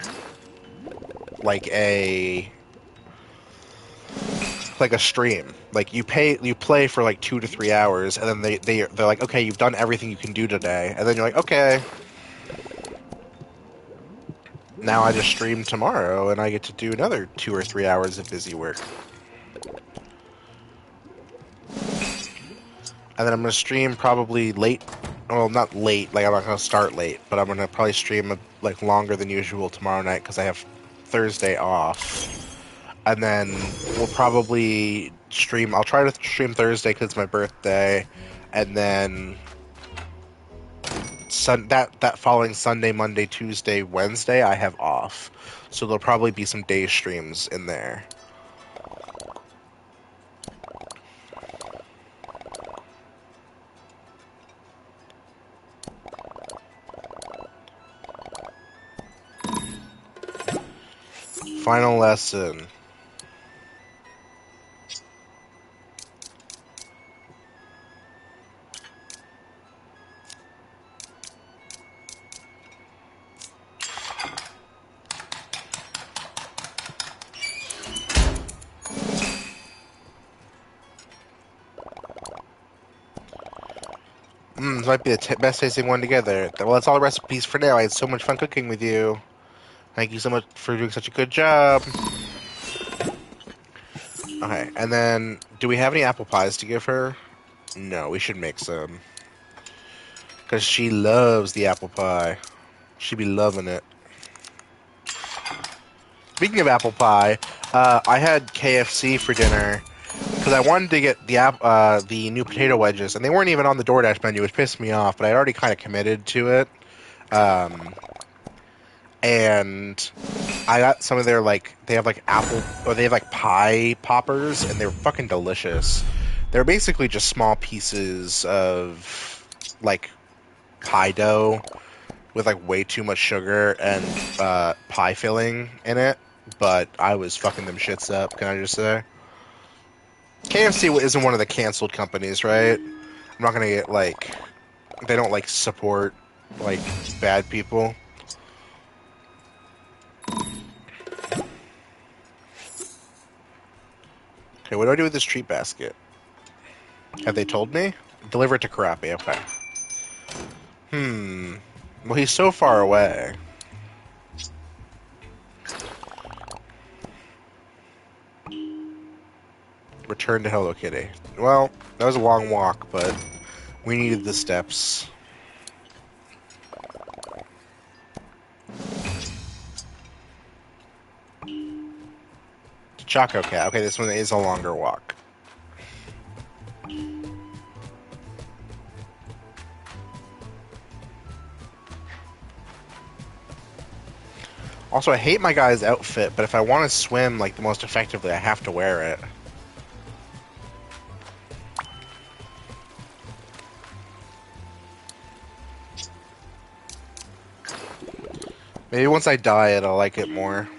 like a stream. Like you play for like 2 to 3 hours, and then they're like, okay, you've done everything you can do today, and then you're like, okay, now I just stream tomorrow, and I get to do another 2 or 3 hours of busy work. And then I'm gonna stream probably late. Well, not late. Like I'm not gonna start late, but I'm gonna probably stream like longer than usual tomorrow night because I have Thursday off. And then we'll probably stream. I'll try to stream Thursday because it's my birthday, and then that following Sunday, Monday, Tuesday, Wednesday, I have off. So there'll probably be some day streams in there. Final lesson. This might be the best tasting one together. Well, that's all the recipes for now. I had so much fun cooking with you. Thank you so much for doing such a good job. Okay, and then, do we have any apple pies to give her? No, we should make some. Because she loves the apple pie. She be loving it. Speaking of apple pie, I had KFC for dinner because I wanted to get the new potato wedges, and they weren't even on the DoorDash menu, which pissed me off. But I already kind of committed to it, and I got some of their they have pie poppers, and they're fucking delicious. They're basically just small pieces of like pie dough with like way too much sugar and pie filling in it, but I was fucking them shits up, can I just say? KFC isn't one of the canceled companies, right? I'm not gonna get they don't support bad people. Okay, what do I do with this treat basket? Have they told me? Deliver it to Karapi, okay. Well, he's so far away. Return to Hello Kitty. Well, that was a long walk, but we needed the steps. Choco Cat. Okay, this one is a longer walk. Also, I hate my guy's outfit, but if I want to swim the most effectively, I have to wear it. Maybe once I dye it, I'll like it more.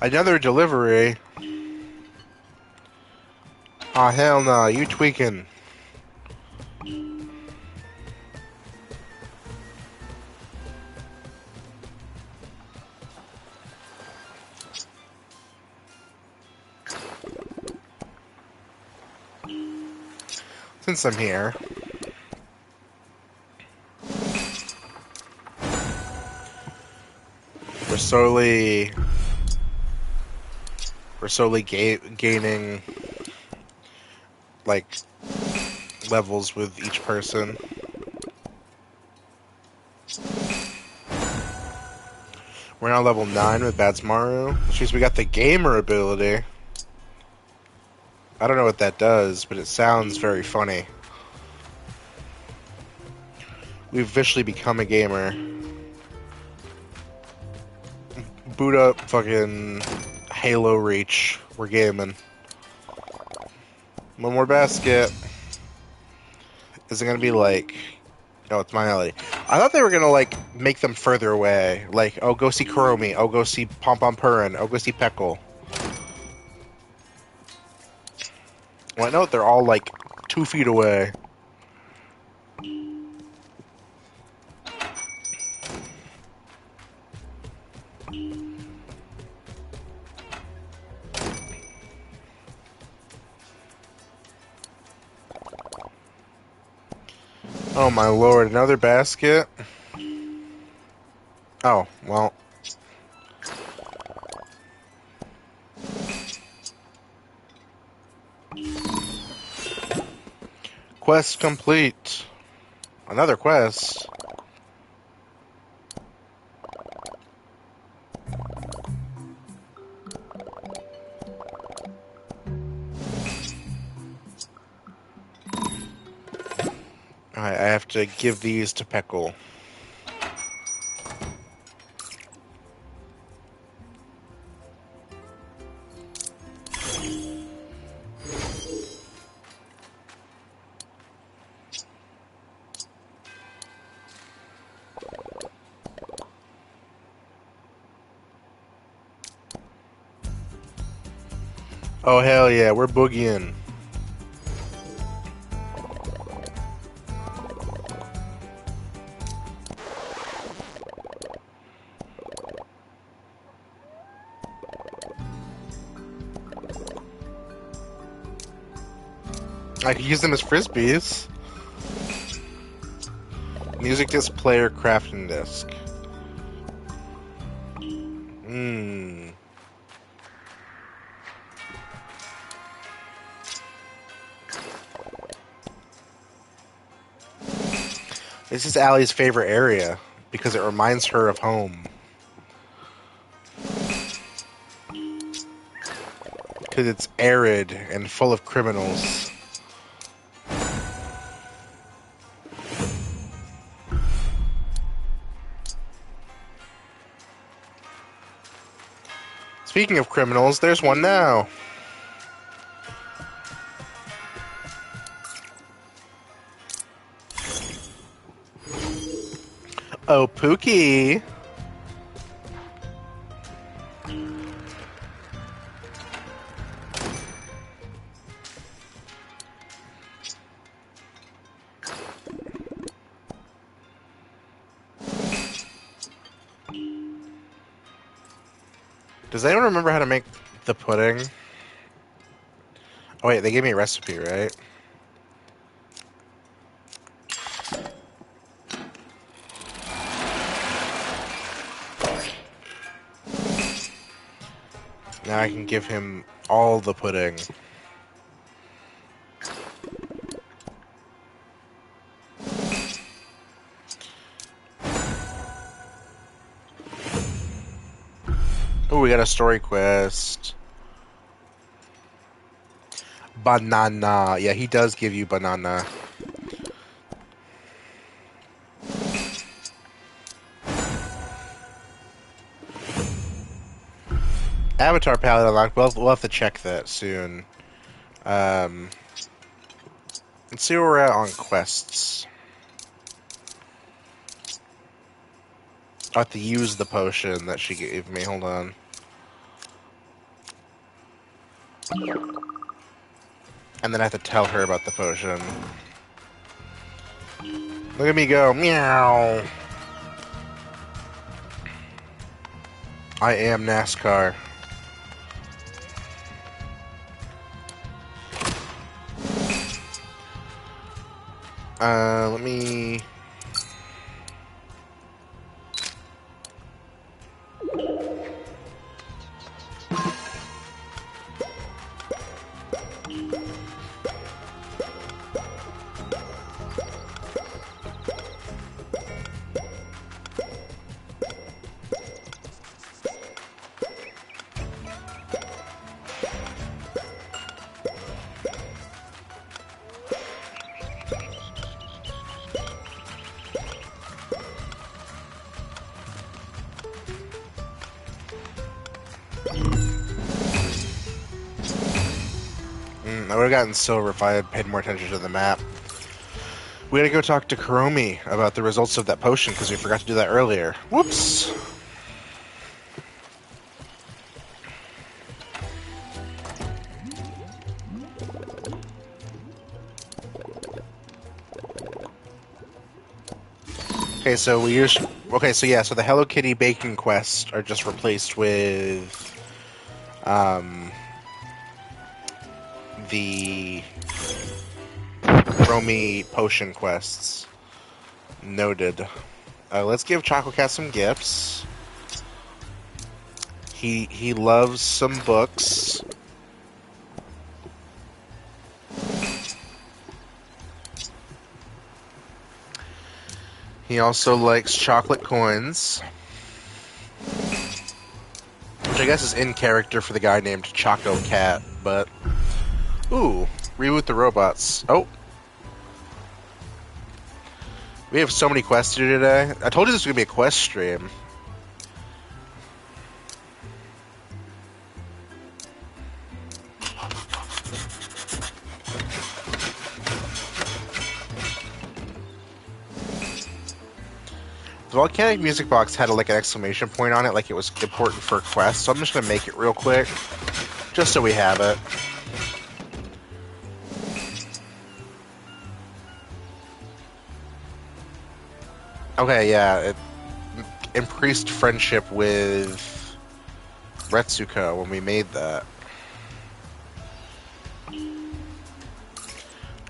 Another delivery? Aw, hell no, you tweaking. Since I'm here. We're slowly gaining, like, levels with each person. We're now level 9 with Batsmaru, which means we got the gamer ability. I don't know what that does, but it sounds very funny. We've officially become a gamer. Boot up fucking Halo Reach. We're gaming. One more basket. Is it gonna be like... Oh, it's my alley. I thought they were gonna, like, make them further away. Like, oh, go see Kuromi. Oh, go see Pom Pom Purin. Oh, go see Peckle. Well, I know they're all, like, 2 feet away. Oh my lord, another basket? Oh, well. Quest complete. Another quest. Alright, I have to give these to Peckle. Oh hell yeah, we're boogieing. I could use them as frisbees. Music disc player crafting disc. This is Allie's favorite area because it reminds her of home. Because it's arid and full of criminals. Speaking of criminals, there's one now. Oh, Pookie. Does anyone remember how to make the pudding? Oh wait, they gave me a recipe, right? Now I can give him all the pudding. Oh, we got a story quest. Banana. Yeah, he does give you banana. Avatar palette unlocked. We'll have to check that soon. Let's see where we're at on quests. I have to use the potion that she gave me. Hold on. And then I have to tell her about the potion. Look at me go, meow. I am NASCAR. Let me... I would have gotten silver if I had paid more attention to the map. We gotta go talk to Kuromi about the results of that potion, because we forgot to do that earlier. Whoops! Okay, so we use... Okay, so yeah, so the Hello Kitty bacon quests are just replaced with... the... Kuromi potion quests. Noted. Let's give Choco Cat some gifts. He loves some books. He also likes chocolate coins. Which I guess is in character for the guy named Choco Cat, but... Ooh, reboot the robots. Oh. We have so many quests to do today. I told you this was going to be a quest stream. The volcanic music box had like an exclamation point on it, like it was important for a quest, so I'm just going to make it real quick, just so we have it. Okay, yeah, it increased friendship with Retsuko when we made that.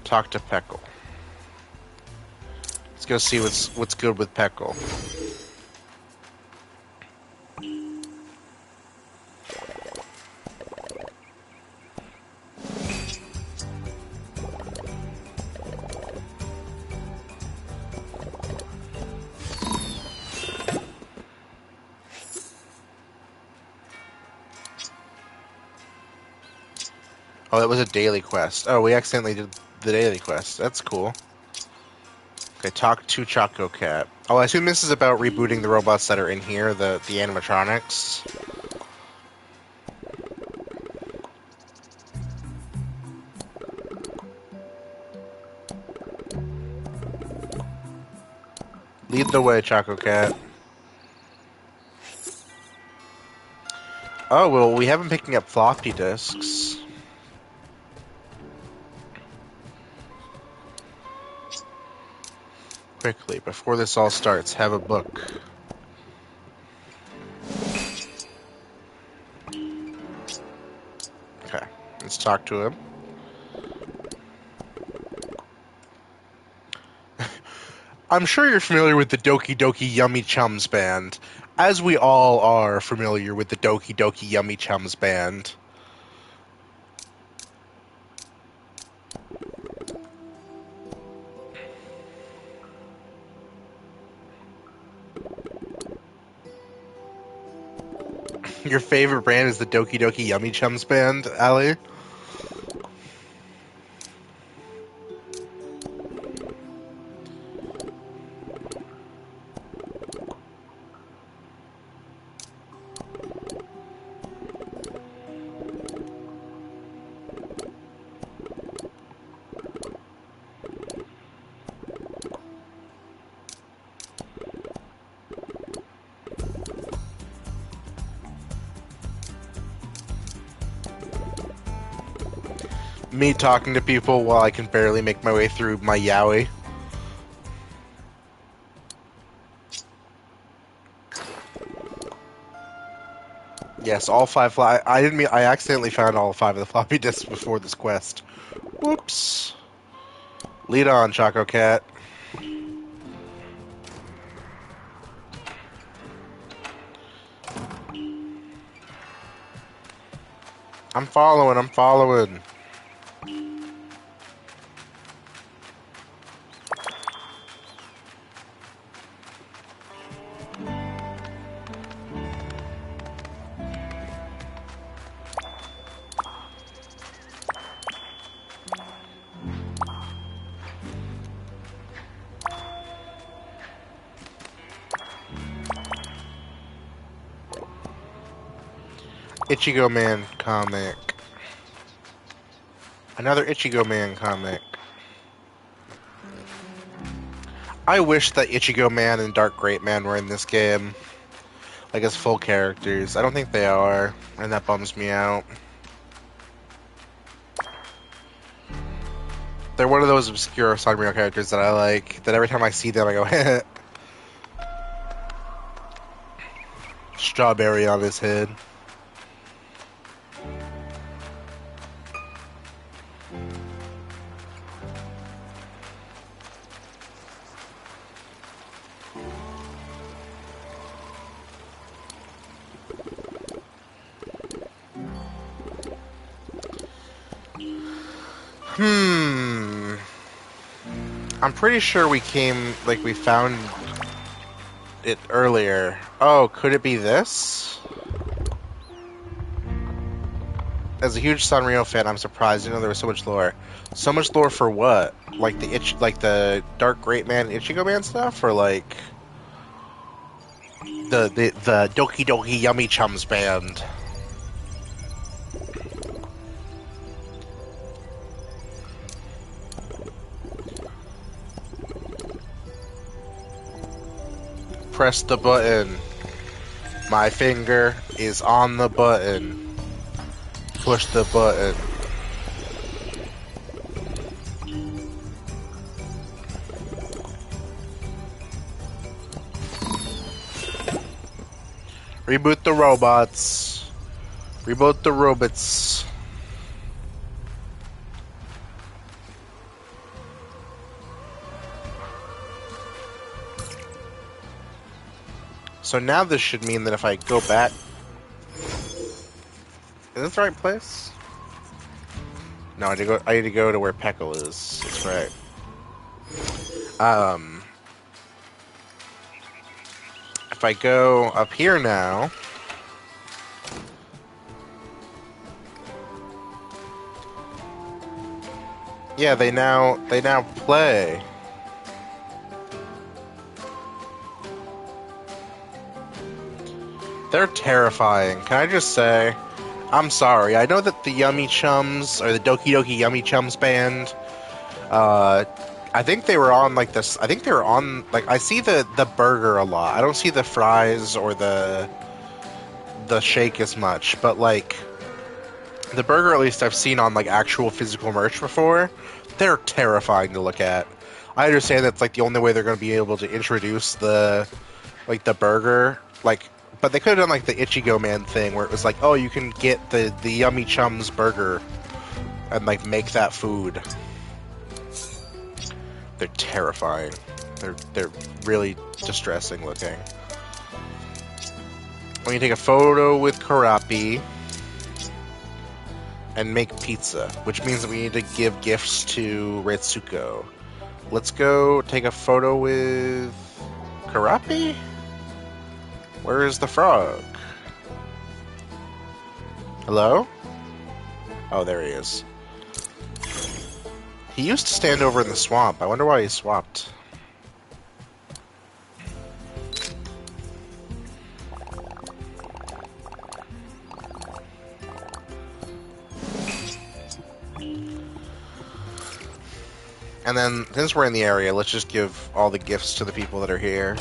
Talk to Peckle. Let's go see what's good with Peckle. Oh, that was a daily quest. Oh, we accidentally did the daily quest. That's cool. Okay, talk to Choco Cat. Oh, I assume this is about rebooting the robots that are in here, the animatronics. Lead the way, Choco Cat. Oh, well, we haven't picking up floppy disks. Quickly, before this all starts, have a book. Okay, let's talk to him. I'm sure you're familiar with the Doki Doki Yummy Chums band, as we all are familiar with the Doki Doki Yummy Chums band. Your favorite brand is the Doki Doki Yummy Chums band, Ali? Me talking to people while I can barely make my way through my yaoi. Yes, all 5 I didn't mean I accidentally found all 5 of the floppy disks before this quest. Whoops. Lead on, Choco Cat. I'm following, I'm following. Ichigo Man comic. Another Ichigo Man comic. I wish that Ichigo Man and Dark Great Man were in this game. Like as full characters. I don't think they are, and that bums me out. They're one of those obscure Sanrio characters that I like, that every time I see them I go, heh. Strawberry on his head. I'm pretty sure we found it earlier. Oh, could it be this? As a huge Sanrio fan, I'm surprised. I didn't know there was so much lore. So much lore for what? Like the Dark Great Man, Ichigo Man stuff, or like the Doki Doki Yummy Chums band? Press the button. My finger is on the button. Push the button. Reboot the robots. Reboot the robots. So now this should mean that if I go back... Is this the right place? No, I need to go to where Peckle is. That's right. If I go up here now... Yeah, they now play. They're terrifying. Can I just say, I'm sorry. I know that the Yummy Chums, or the Doki Doki Yummy Chums band, I think they were on like this. I think they were on like I see the burger a lot. I don't see the fries or the shake as much, but like the burger at least I've seen on like actual physical merch before. They're terrifying to look at. I understand that's like the only way they're going to be able to introduce the burger, like, but they could have done like the Ichigo Man thing where it was like, oh, you can get the Yummy Chums burger and like make that food. They're terrifying. They're really distressing looking. We can take a photo with Karapi and make pizza, which means that we need to give gifts to Retsuko. Let's go take a photo with Karapi? Where is the frog? Hello? Oh, there he is. He used to stand over in the swamp. I wonder why he swapped. And then, since we're in the area, let's just give all the gifts to the people that are here.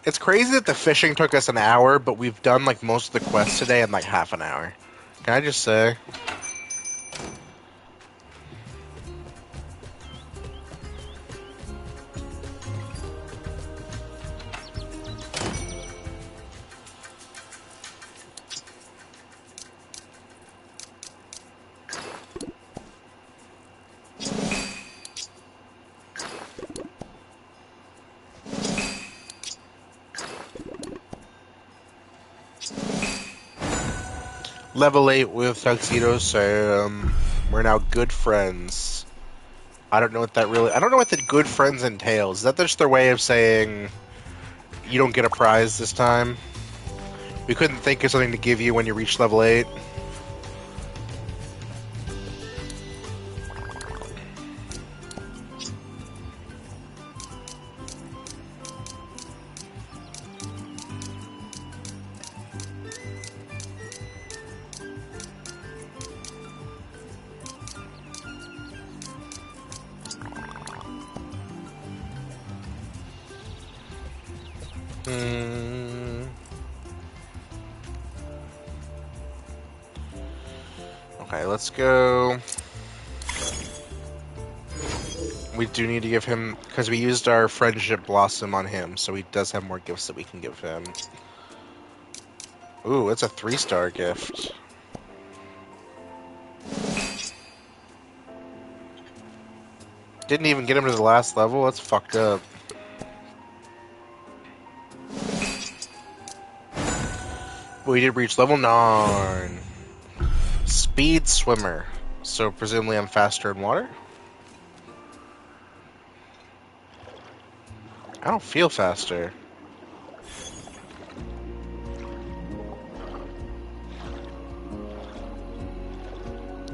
It's crazy that the fishing took us an hour, but we've done like most of the quests today in like half an hour. Can I just say? Level 8 with Tuxedo Sam. We're now good friends. I don't know what that really... I don't know what the good friends entails. Is that just their way of saying you don't get a prize this time? We couldn't think of something to give you when you reach level 8? Okay, let's go. We do need to give him, because we used our friendship blossom on him, so he does have more gifts that we can give him. Ooh, it's a 3-star gift. Didn't even get him to the last level? That's fucked up. We did reach level 9. Speed swimmer. So presumably I'm faster in water? I don't feel faster.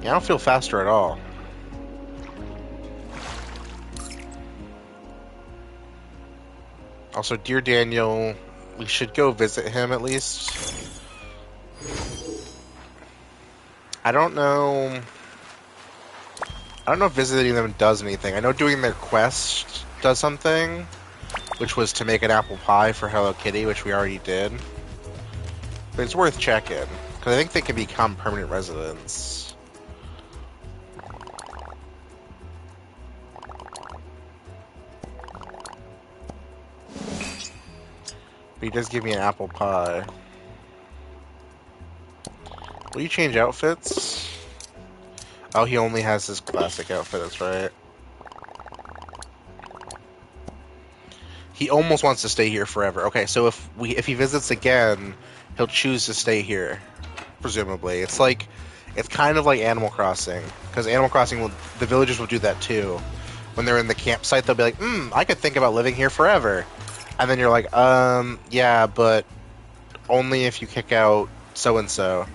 Yeah, I don't feel faster at all. Also, dear Daniel, we should go visit him at least. I don't know if visiting them does anything. I know doing their quest does something, which was to make an apple pie for Hello Kitty, which we already did. But it's worth checking, because I think they can become permanent residents. But he does give me an apple pie. Will you change outfits? Oh, he only has his classic outfit, that's right. He almost wants to stay here forever. Okay, so if he visits again, he'll choose to stay here, presumably. It's kind of like Animal Crossing, because Animal Crossing the villagers will do that too. When they're in the campsite, they'll be like, I could think about living here forever. And then you're like, yeah, but only if you kick out so-and-so.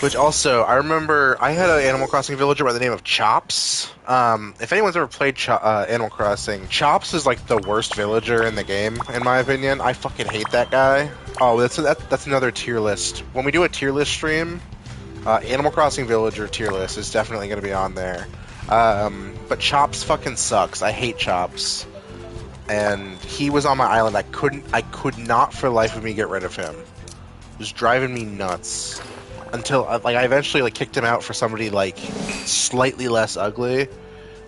Which also, I remember I had an Animal Crossing villager by the name of Chops. If anyone's ever played Animal Crossing, Chops is like the worst villager in the game, in my opinion. I fucking hate that guy. Oh, that's another tier list. When we do a tier list stream, Animal Crossing villager tier list is definitely going to be on there. But Chops fucking sucks. I hate Chops. And he was on my island. I could not for the life of me get rid of him. It was driving me nuts. Until I eventually kicked him out for somebody slightly less ugly,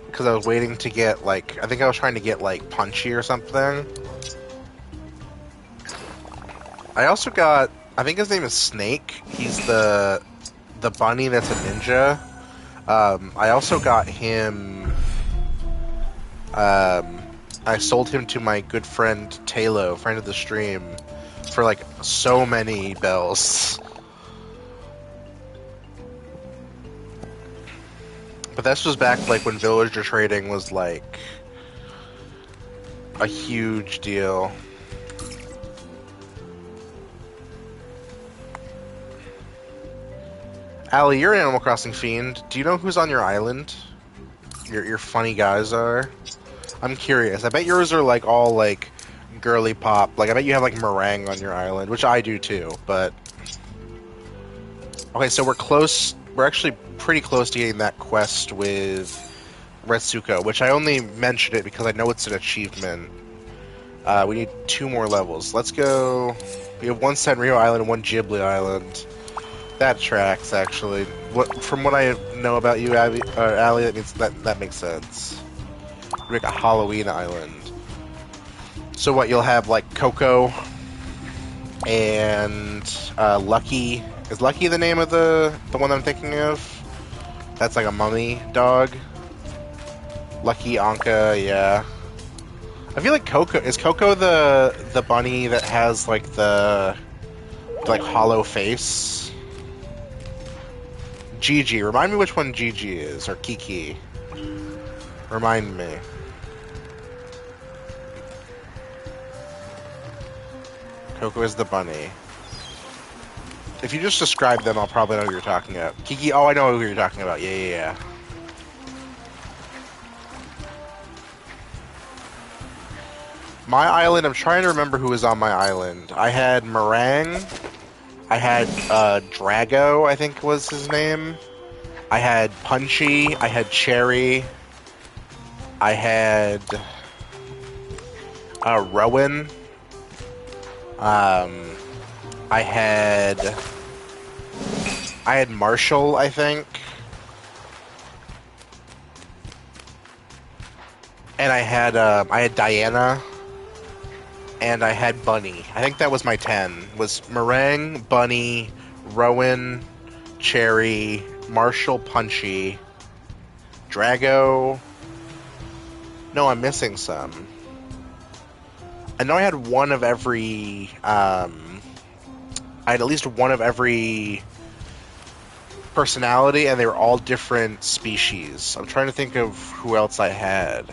because I was waiting to get I think I was trying to get Punchy or something. I also got, I think his name is Snake. He's the bunny that's a ninja. I also got him. I sold him to my good friend Talo, friend of the stream, for so many bells. But this was back when villager trading was a huge deal. Allie, you're an Animal Crossing fiend. Do you know who's on your island? Your funny guys are? I'm curious. I bet yours are all girly pop. I bet you have meringue on your island, which I do too, but... Okay, so we're close. We're actually pretty close to getting that quest with Retsuko, which I only mentioned it because I know it's an achievement. We need 2 more levels. Let's go. We have 1 Sanrio Island and 1 Ghibli Island. That tracks, actually. From what I know about you, Abby, or Allie, that makes sense. We make a Halloween Island. So what? You'll have like Coco and Lucky. Is Lucky the name of the one I'm thinking of? That's like a mummy dog. Lucky Anka, yeah. I feel like Coco is Coco the bunny that has like the like hollow face. Gigi, remind me which one Gigi is, or Kiki. Remind me. Coco is the bunny. If you just describe them, I'll probably know who you're talking about. Kiki, oh, I know who you're talking about. Yeah. My island, I'm trying to remember who was on my island. I had Meringue. I had Drago, I think was his name. I had Punchy. I had Cherry. I had Rowan. I had Marshall, I think. And I had Diana. And I had Bunny. I think that was my 10. Was Meringue, Bunny, Rowan, Cherry, Marshall, Punchy, Drago. No, I'm missing some. I know I had one of every. I had at least one of every personality, and they were all different species. I'm trying to think of who else I had.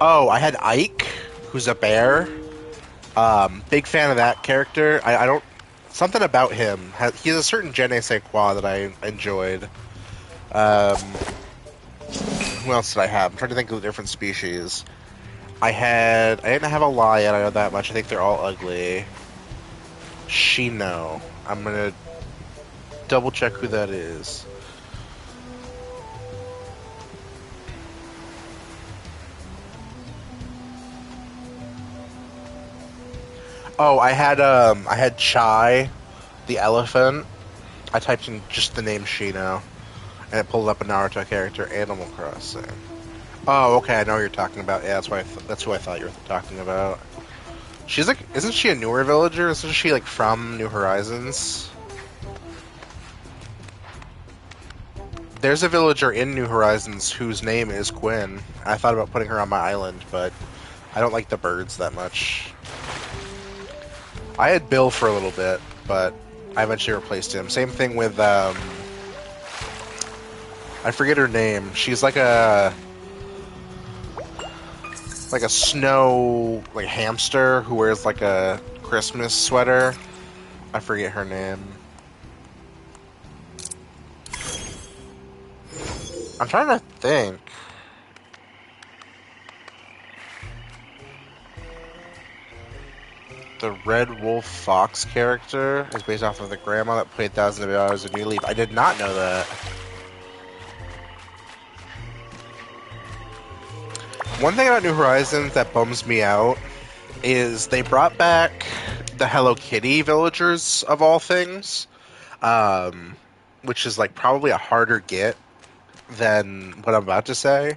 Oh, I had Ike, who's a bear. Big fan of that character. I don't. Something about him. He has a certain je ne sais quoi that I enjoyed. Who else did I have? I'm trying to think of the different species. I didn't have a lion, I know that much. I think they're all ugly. Shino. I'm gonna double check who that is. Oh, I had Chai, the elephant. I typed in just the name Shino, and it pulled up a Naruto character, Animal Crossing. Oh, okay, I know what you're talking about. Yeah, that's who I thought you were talking about. She's like, isn't she a newer villager? Isn't she like from New Horizons? There's a villager in New Horizons whose name is Quinn. I thought about putting her on my island, but I don't like the birds that much. I had Bill for a little bit, but I eventually replaced him. Same thing with, I forget her name. She's like a snow, like, hamster who wears, like, a Christmas sweater. I forget her name. I'm trying to think. The Red Wolf Fox character is based off of the grandma that played Thousands of Hours of New Leaf. I did not know that. One thing about New Horizons that bums me out is they brought back the Hello Kitty villagers of all things, which is like probably a harder get than what I'm about to say,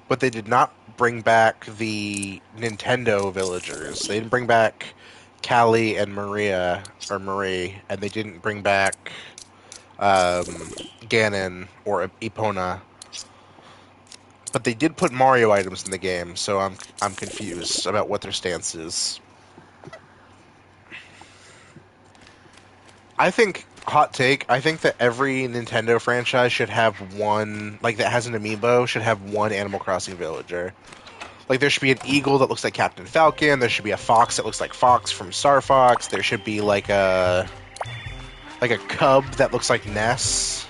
but they did not bring back the Nintendo villagers. They didn't bring back Callie and Marie, and they didn't bring back Ganon or Epona. But they did put Mario items in the game, so I'm confused about what their stance is. I think, hot take, I think that every Nintendo franchise should have one, like that has an amiibo, should have one Animal Crossing villager. Like, there should be an eagle that looks like Captain Falcon, there should be a fox that looks like Fox from Star Fox, there should be like a cub that looks like Ness.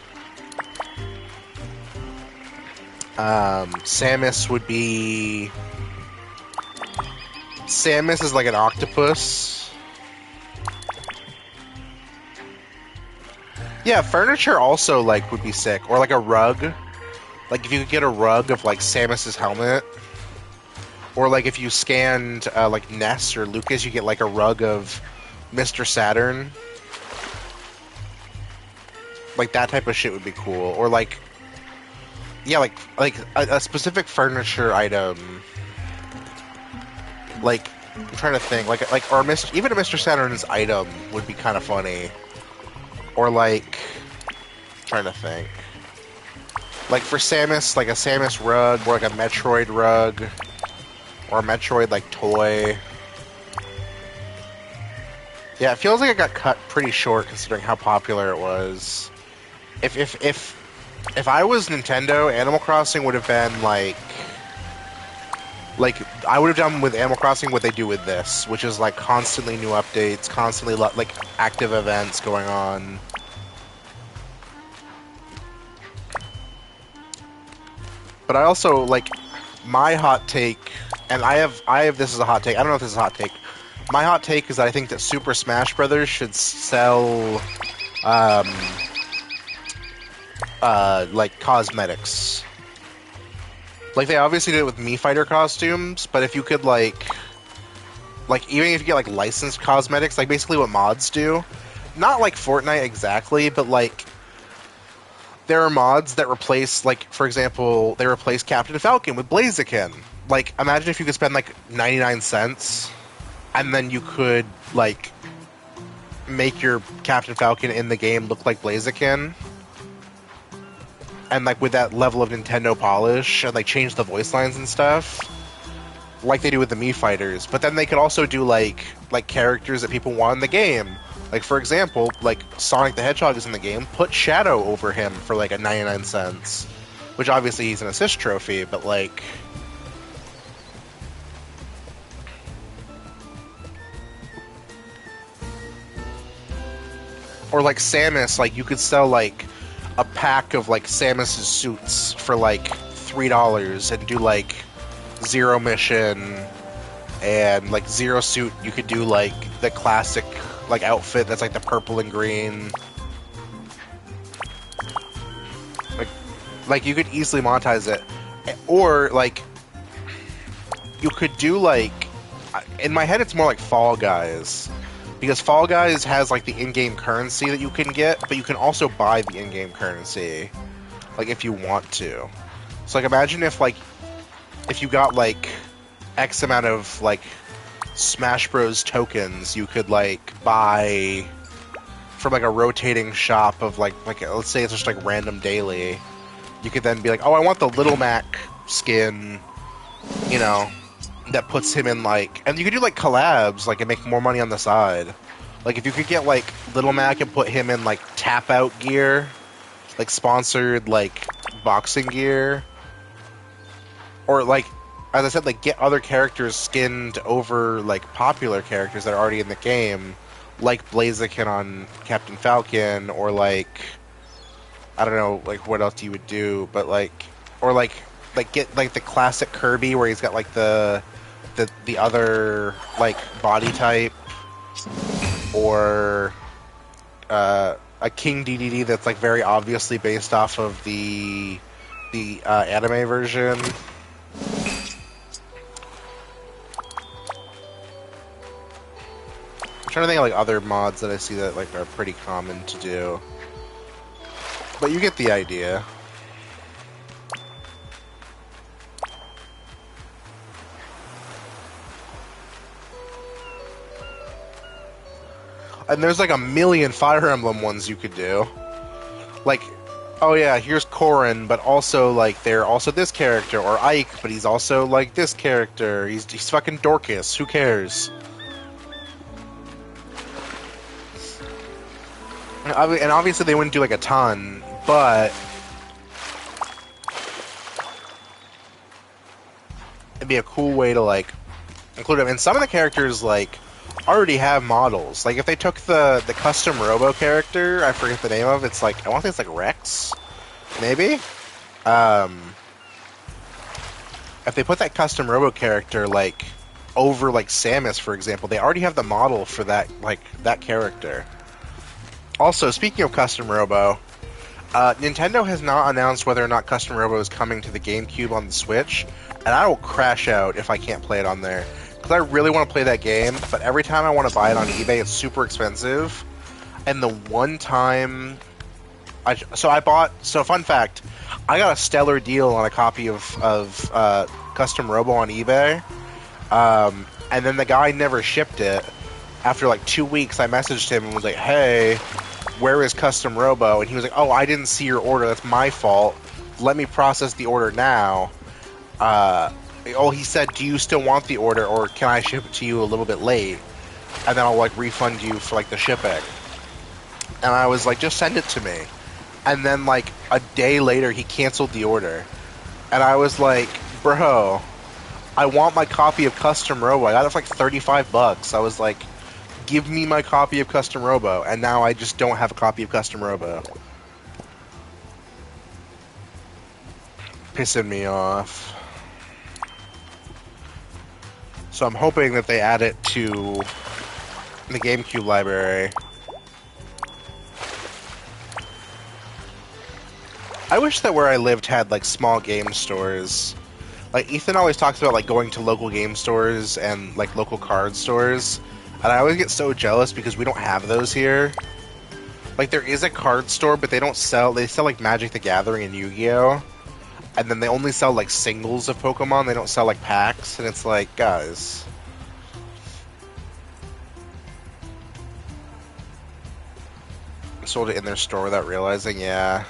Samus would be... Samus is like an octopus. Yeah, furniture also like would be sick, or like a rug. Like if you could get a rug of like Samus's helmet, or like if you scanned like Ness or Lucas, you get like a rug of Mr. Saturn. Like that type of shit would be cool, or like yeah, like a specific furniture item. Like I'm trying to think, like or even a Mr. Saturn's item would be kind of funny, or like I'm trying to think. Like for Samus, like a Samus rug, or like a Metroid rug, or a Metroid like toy. Yeah, it feels like it got cut pretty short considering how popular it was. If I was Nintendo, Animal Crossing would have been like I would have done with Animal Crossing what they do with this, which is like constantly new updates, constantly like active events going on. But I also like my hot take, and I have this is a hot take. I don't know if this is a hot take. My hot take is that I think that Super Smash Brothers should sell like cosmetics. Like they obviously did it with Mii Fighter costumes, but if you could like even if you get like licensed cosmetics, like basically what mods do, not like Fortnite exactly, but like there are mods that replace, like, for example, they replace Captain Falcon with Blaziken. Like, imagine if you could spend, like, 99 cents, and then you could, like, make your Captain Falcon in the game look like Blaziken. And, like, with that level of Nintendo polish, and, like, change the voice lines and stuff. Like they do with the Mii Fighters. But then they could also do, like characters that people want in the game. Like, for example, like, Sonic the Hedgehog is in the game, put Shadow over him for, like, a 99 cents. Which, obviously, he's an assist trophy, but, like... Or, like, Samus, like, you could sell, like, a pack of, like, Samus's suits for, like, $3 and do, like, Zero Mission and, like, Zero Suit, you could do, like, the classic... like outfit that's like the purple and green. Like you could easily monetize it. Or like you could do like in my head it's more like Fall Guys. Because Fall Guys has like the in-game currency that you can get, but you can also buy the in-game currency. Like if you want to. So like imagine if you got like X amount of like Smash Bros tokens you could like buy from like a rotating shop of like let's say it's just like random daily. You could then be like, oh, I want the Little Mac skin, you know, that puts him in like, and you could do like collabs like and make more money on the side. Like if you could get like Little Mac and put him in like tap out gear, like sponsored like boxing gear, or like as I said, like get other characters skinned over like popular characters that are already in the game, like Blaziken on Captain Falcon, or like I don't know, like what else you would do, but like or like get like the classic Kirby where he's got like the other like body type, or a King DDD that's like very obviously based off of the anime version. I'm trying to think of like other mods that I see that like are pretty common to do, but you get the idea. And there's like a million Fire Emblem ones you could do. Like, oh yeah, here's Corrin, but also like they're also this character, or Ike, but he's also like this character. He's fucking Dorcas. Who cares? And obviously they wouldn't do like a ton, but it'd be a cool way to like include them. And some of the characters like already have models. Like if they took the custom Robo character, I forget the name of. It's like I want to say it's like Rex, maybe. If they put that custom Robo character like over like Samus, for example, they already have the model for that like that character. Also, speaking of Custom Robo, Nintendo has not announced whether or not Custom Robo is coming to the GameCube on the Switch, and I will crash out if I can't play it on there. Because I really want to play that game, but every time I want to buy it on eBay, it's super expensive. And the one time... So fun fact, I got a stellar deal on a copy of Custom Robo on eBay, and then the guy never shipped it. After like 2 weeks, I messaged him and was like, hey, where is Custom Robo? And he was like, oh, I didn't see your order. That's my fault. Let me process the order now. He said, do you still want the order, or can I ship it to you a little bit late? And then I'll like refund you for like the shipping. And I was like, just send it to me. And then like a day later, he canceled the order. And I was like, bro, I want my copy of Custom Robo. I got it for like $35. I was like, give me my copy of Custom Robo. And now I just don't have a copy of Custom Robo. Pissing me off. So I'm hoping that they add it to the GameCube library. I wish that where I lived had like small game stores. Like Ethan always talks about like going to local game stores and like local card stores, and I always get so jealous because we don't have those here. Like there is a card store, but they don't sell. They sell like Magic the Gathering and Yu-Gi-Oh, and then they only sell like singles of Pokemon. They don't sell like packs, and it's like, guys. Sold it in their store without realizing, yeah.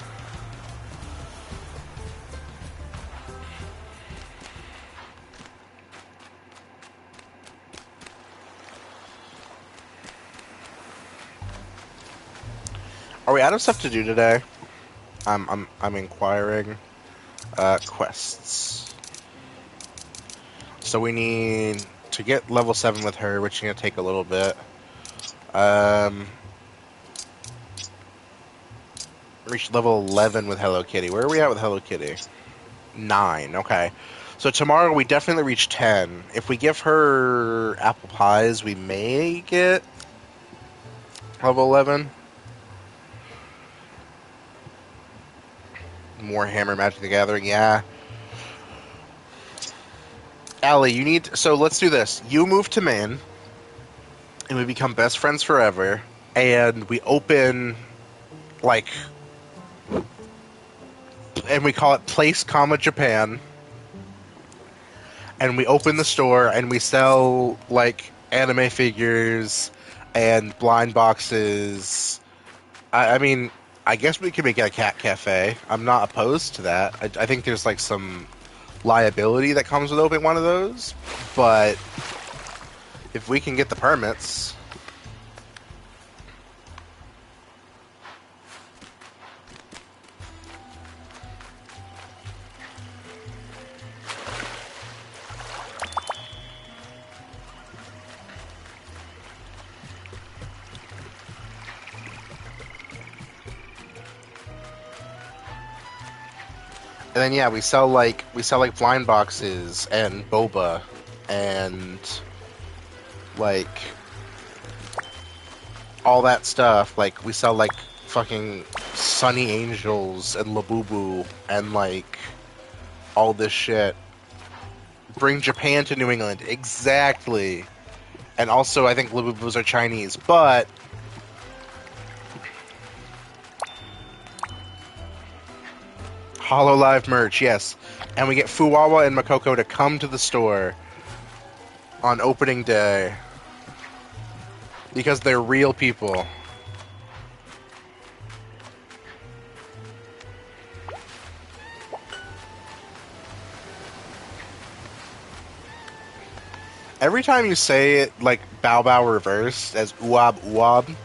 Are we out of stuff to do today? I'm inquiring. Quests. So we need to get level 7 with her, which is gonna take a little bit. Reach level 11 with Hello Kitty. Where are we at with Hello Kitty? 9. Okay. So tomorrow we definitely reach 10. If we give her apple pies, we may get level 11. Warhammer Magic the Gathering, yeah. Allie, you need... So let's do this. You move to Maine, and we become best friends forever, and we open, like... And we call it Place, Japan. And we open the store, and we sell, like, anime figures and blind boxes. I mean... I guess we could make it a cat cafe. I'm not opposed to that. I think there's like some liability that comes with opening one of those, but if we can get the permits. And then yeah, we sell like blind boxes and boba and like all that stuff. Like we sell like fucking Sunny Angels and Labubu and like all this shit. Bring Japan to New England. Exactly. And also I think Labubus are Chinese, but Hololive merch, yes. And we get Fuwawa and Makoko to come to the store on opening day. Because they're real people. Every time you say it like Bow Bow reversed as Uwab Uwab,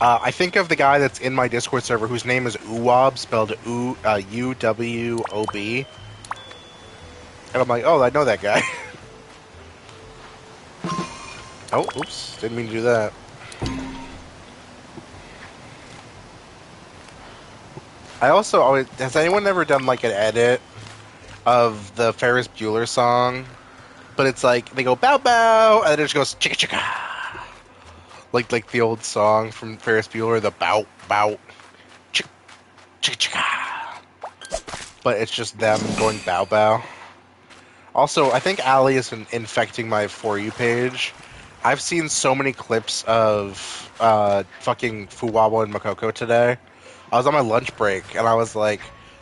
I think of the guy that's in my Discord server whose name is Uwob, spelled U-W-O-B. And I'm like, oh, I know that guy. Oh, oops. Didn't mean to do that. I also always... Has anyone ever done, like, an edit of the Ferris Bueller song? But it's like, they go, bow bow, and then it just goes, chicka chicka. Like the old song from Ferris Bueller, the bout bout, chick chick chicka. But it's just them going bow bow. Also, I think Ali is infecting my For You page. I've seen so many clips of fucking Fuwawa and Makoko today. I was on my lunch break and I was like,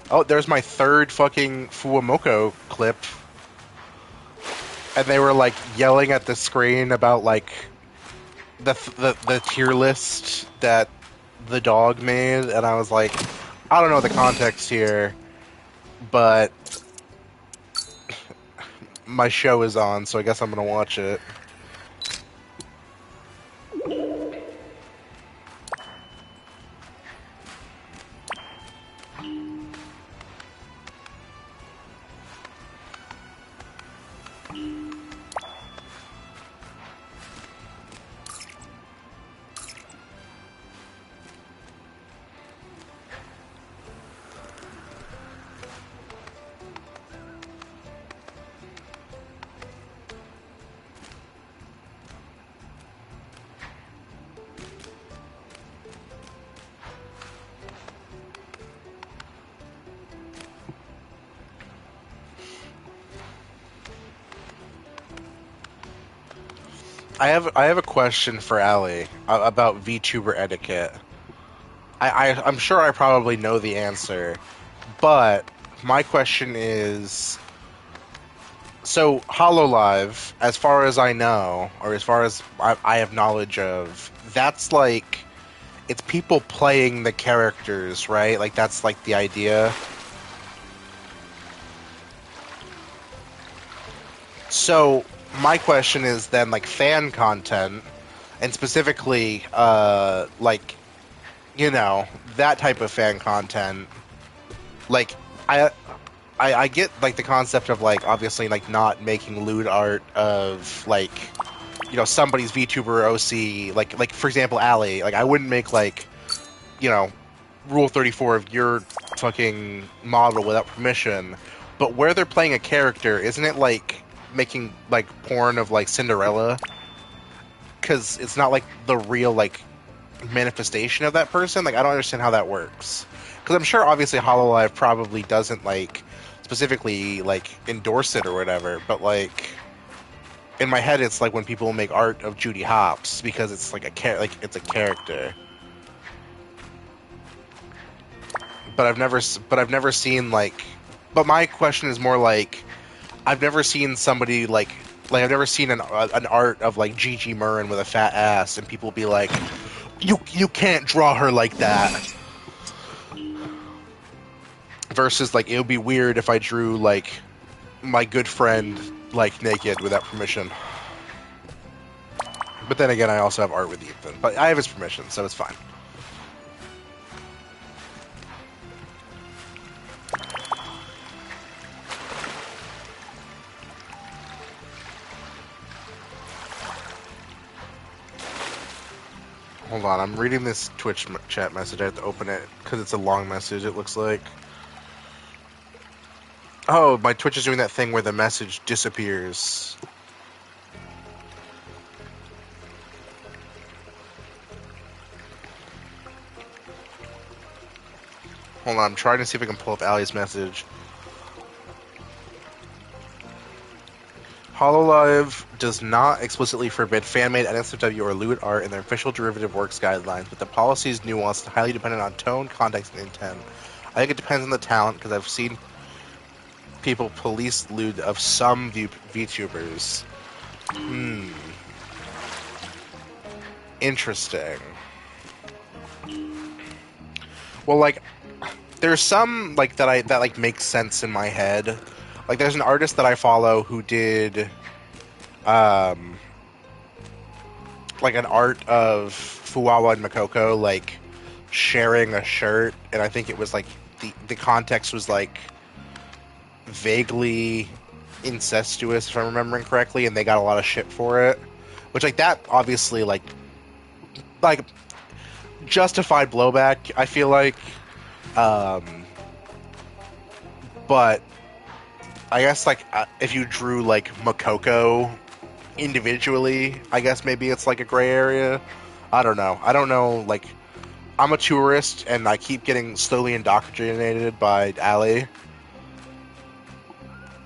oh, there's my third fucking Fuwamoko clip. And they were like yelling at the screen about like the tier list that the dog made, and I was like, I don't know the context here, but my show is on, so I guess I'm gonna watch it. I have a question for Ali about VTuber etiquette. I'm sure I probably know the answer, but my question is, so Hololive, as far as I know, or as far as I have knowledge of, that's like it's people playing the characters, right? Like that's like the idea. So my question is then like fan content, and specifically like that type of fan content. Like I I get like the concept of like obviously like not making lewd art of like somebody's VTuber OC, like for example Ali. Like I wouldn't make like you know Rule 34 of your fucking model without permission. But where they're playing a character, isn't it like making like porn of like Cinderella? Because it's not like the real like manifestation of that person. Like I don't understand how that works. Because I'm sure obviously Hololive probably doesn't like specifically like endorse it or whatever. But like in my head, it's like when people make art of Judy Hopps because it's like it's a character. But I've never seen like. But my question is more like, I've never seen somebody like I've never seen an art of like Gigi Murrin with a fat ass, and people be like, you can't draw her like that. Versus like it would be weird if I drew like my good friend like naked without permission. But then again, I also have art with Ethan, but I have his permission, so it's fine. Hold on, I'm reading this Twitch chat message. I have to open it because it's a long message, it looks like. Oh, my Twitch is doing that thing where the message disappears. Hold on, I'm trying to see if I can pull up Ali's message. Hololive does not explicitly forbid fan-made NSFW or lewd art in their official derivative works guidelines, but the policy is nuanced and highly dependent on tone, context, and intent. I think it depends on the talent, because I've seen people police lewd of some VTubers. Interesting. Well, like, there's some like that like makes sense in my head. Like there's an artist that I follow who did like an art of Fuwawa and Makoko like sharing a shirt, and I think it was like the context was like vaguely incestuous if I'm remembering correctly, and they got a lot of shit for it. Which like that obviously like justified blowback, I feel like. But I guess like if you drew like Makoko individually, I guess maybe it's like a gray area. I don't know. I don't know, like, I'm a tourist, and I keep getting slowly indoctrinated by Ali,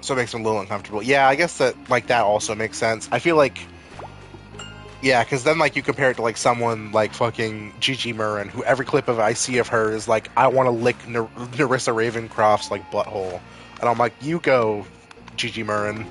so it makes me a little uncomfortable. Yeah, I guess that, like, that also makes sense. I feel like, yeah, because then, like, you compare it to, like, someone like fucking Gigi Murrin, who every clip of I see of her is like, I want to lick Narissa Ravencroft's, like, butthole. And I'm like, you go, Gigi Murrin.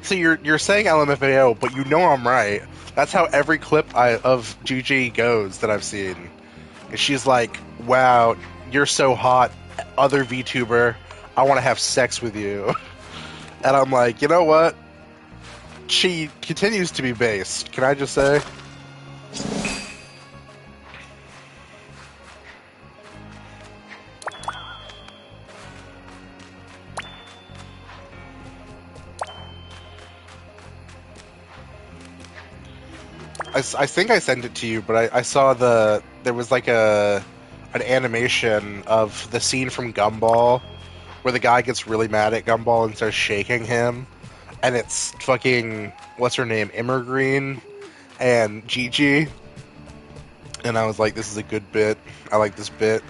So you're saying LMFAO, but you know I'm right. That's how every clip of Gigi goes that I've seen. And she's like, "Wow, you're so hot, other VTuber. I want to have sex with you." And I'm like, you know what? She continues to be based. Can I just say? I think I sent it to you, but I saw there was like an animation of the scene from Gumball where the guy gets really mad at Gumball and starts shaking him, and it's fucking what's her name, Immergreen and Gigi, and I was like, this is a good bit. I like this bit.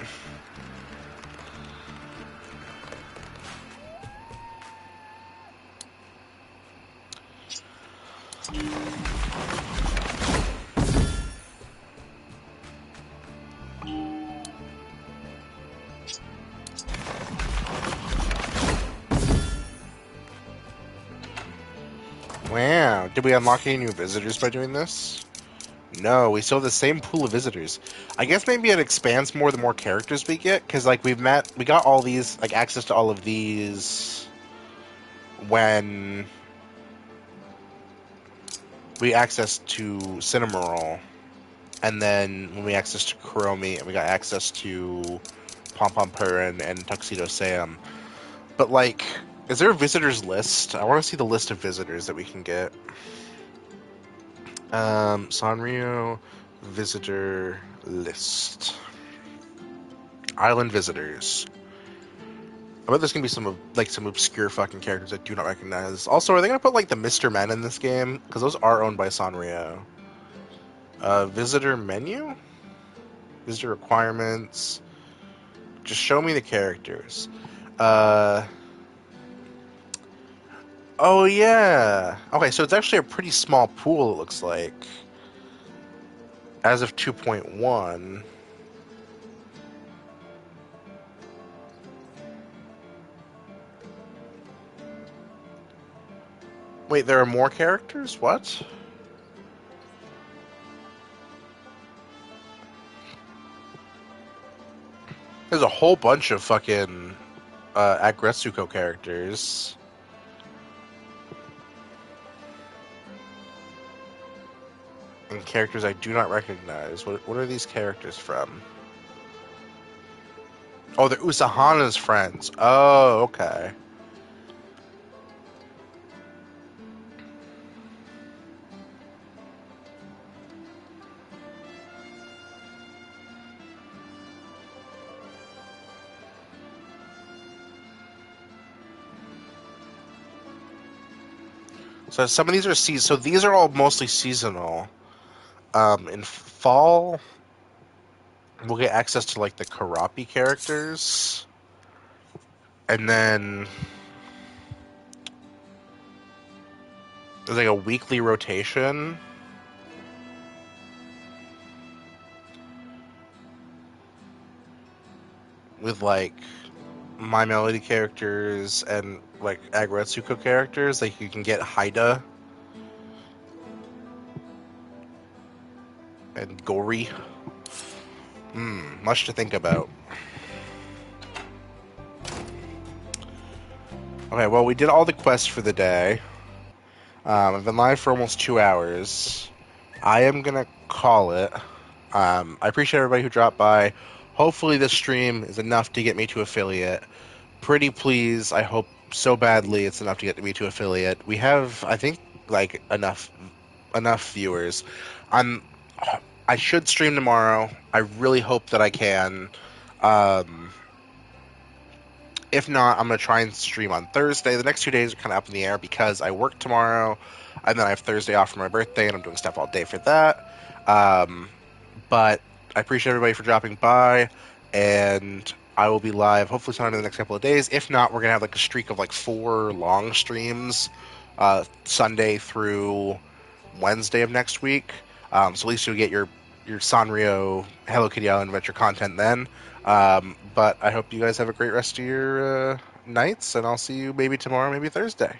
Wow, did we unlock any new visitors by doing this? No, we still have the same pool of visitors. I guess maybe it expands more the more characters we get, because like we got all these, like access to all of these when we access to Cinnamoroll, and then when we access to Kuromi, and we got access to Pom Pom Purin and Tuxedo Sam. But like, is there a visitors list? I want to see the list of visitors that we can get. Sanrio visitor list. Island visitors. I bet there's gonna be some obscure fucking characters I do not recognize. Also, are they gonna put like the Mr. Men in this game? Because those are owned by Sanrio. Visitor menu, visitor requirements. Just show me the characters. Uh, oh yeah. Okay, so it's actually a pretty small pool. It looks like as of 2.1. Wait, there are more characters? What? There's a whole bunch of fucking Agretsuko characters. And characters I do not recognize. What are these characters from? Oh, they're Usahana's friends. Oh, okay. So some of these are so these are all mostly seasonal. In fall, we'll get access to like the Karapi characters, and then there's like a weekly rotation. With like My Melody characters and like Agretsuko characters. Like you can get Haida and Gori. Much to think about. Okay, well, we did all the quests for the day. I've been live for almost 2 hours. I am gonna call it. I appreciate everybody who dropped by. Hopefully, this stream is enough to get me to affiliate. Pretty please, I hope so badly it's enough to get me to affiliate. We have, I think, like enough viewers. I'm I should stream tomorrow. I really hope that I can. Um, if not, I'm gonna try and stream on Thursday. The next 2 days are kind of up in the air because I work tomorrow, and then I have Thursday off for my birthday, and I'm doing stuff all day for that. Um, but I appreciate everybody for dropping by, and I will be live hopefully sometime in the next couple of days. If not, we're gonna have like a streak of like 4 long streams, Sunday through Wednesday of next week. So at least you'll get your Sanrio Hello Kitty Island Adventure content then. But I hope you guys have a great rest of your nights, and I'll see you maybe tomorrow, maybe Thursday.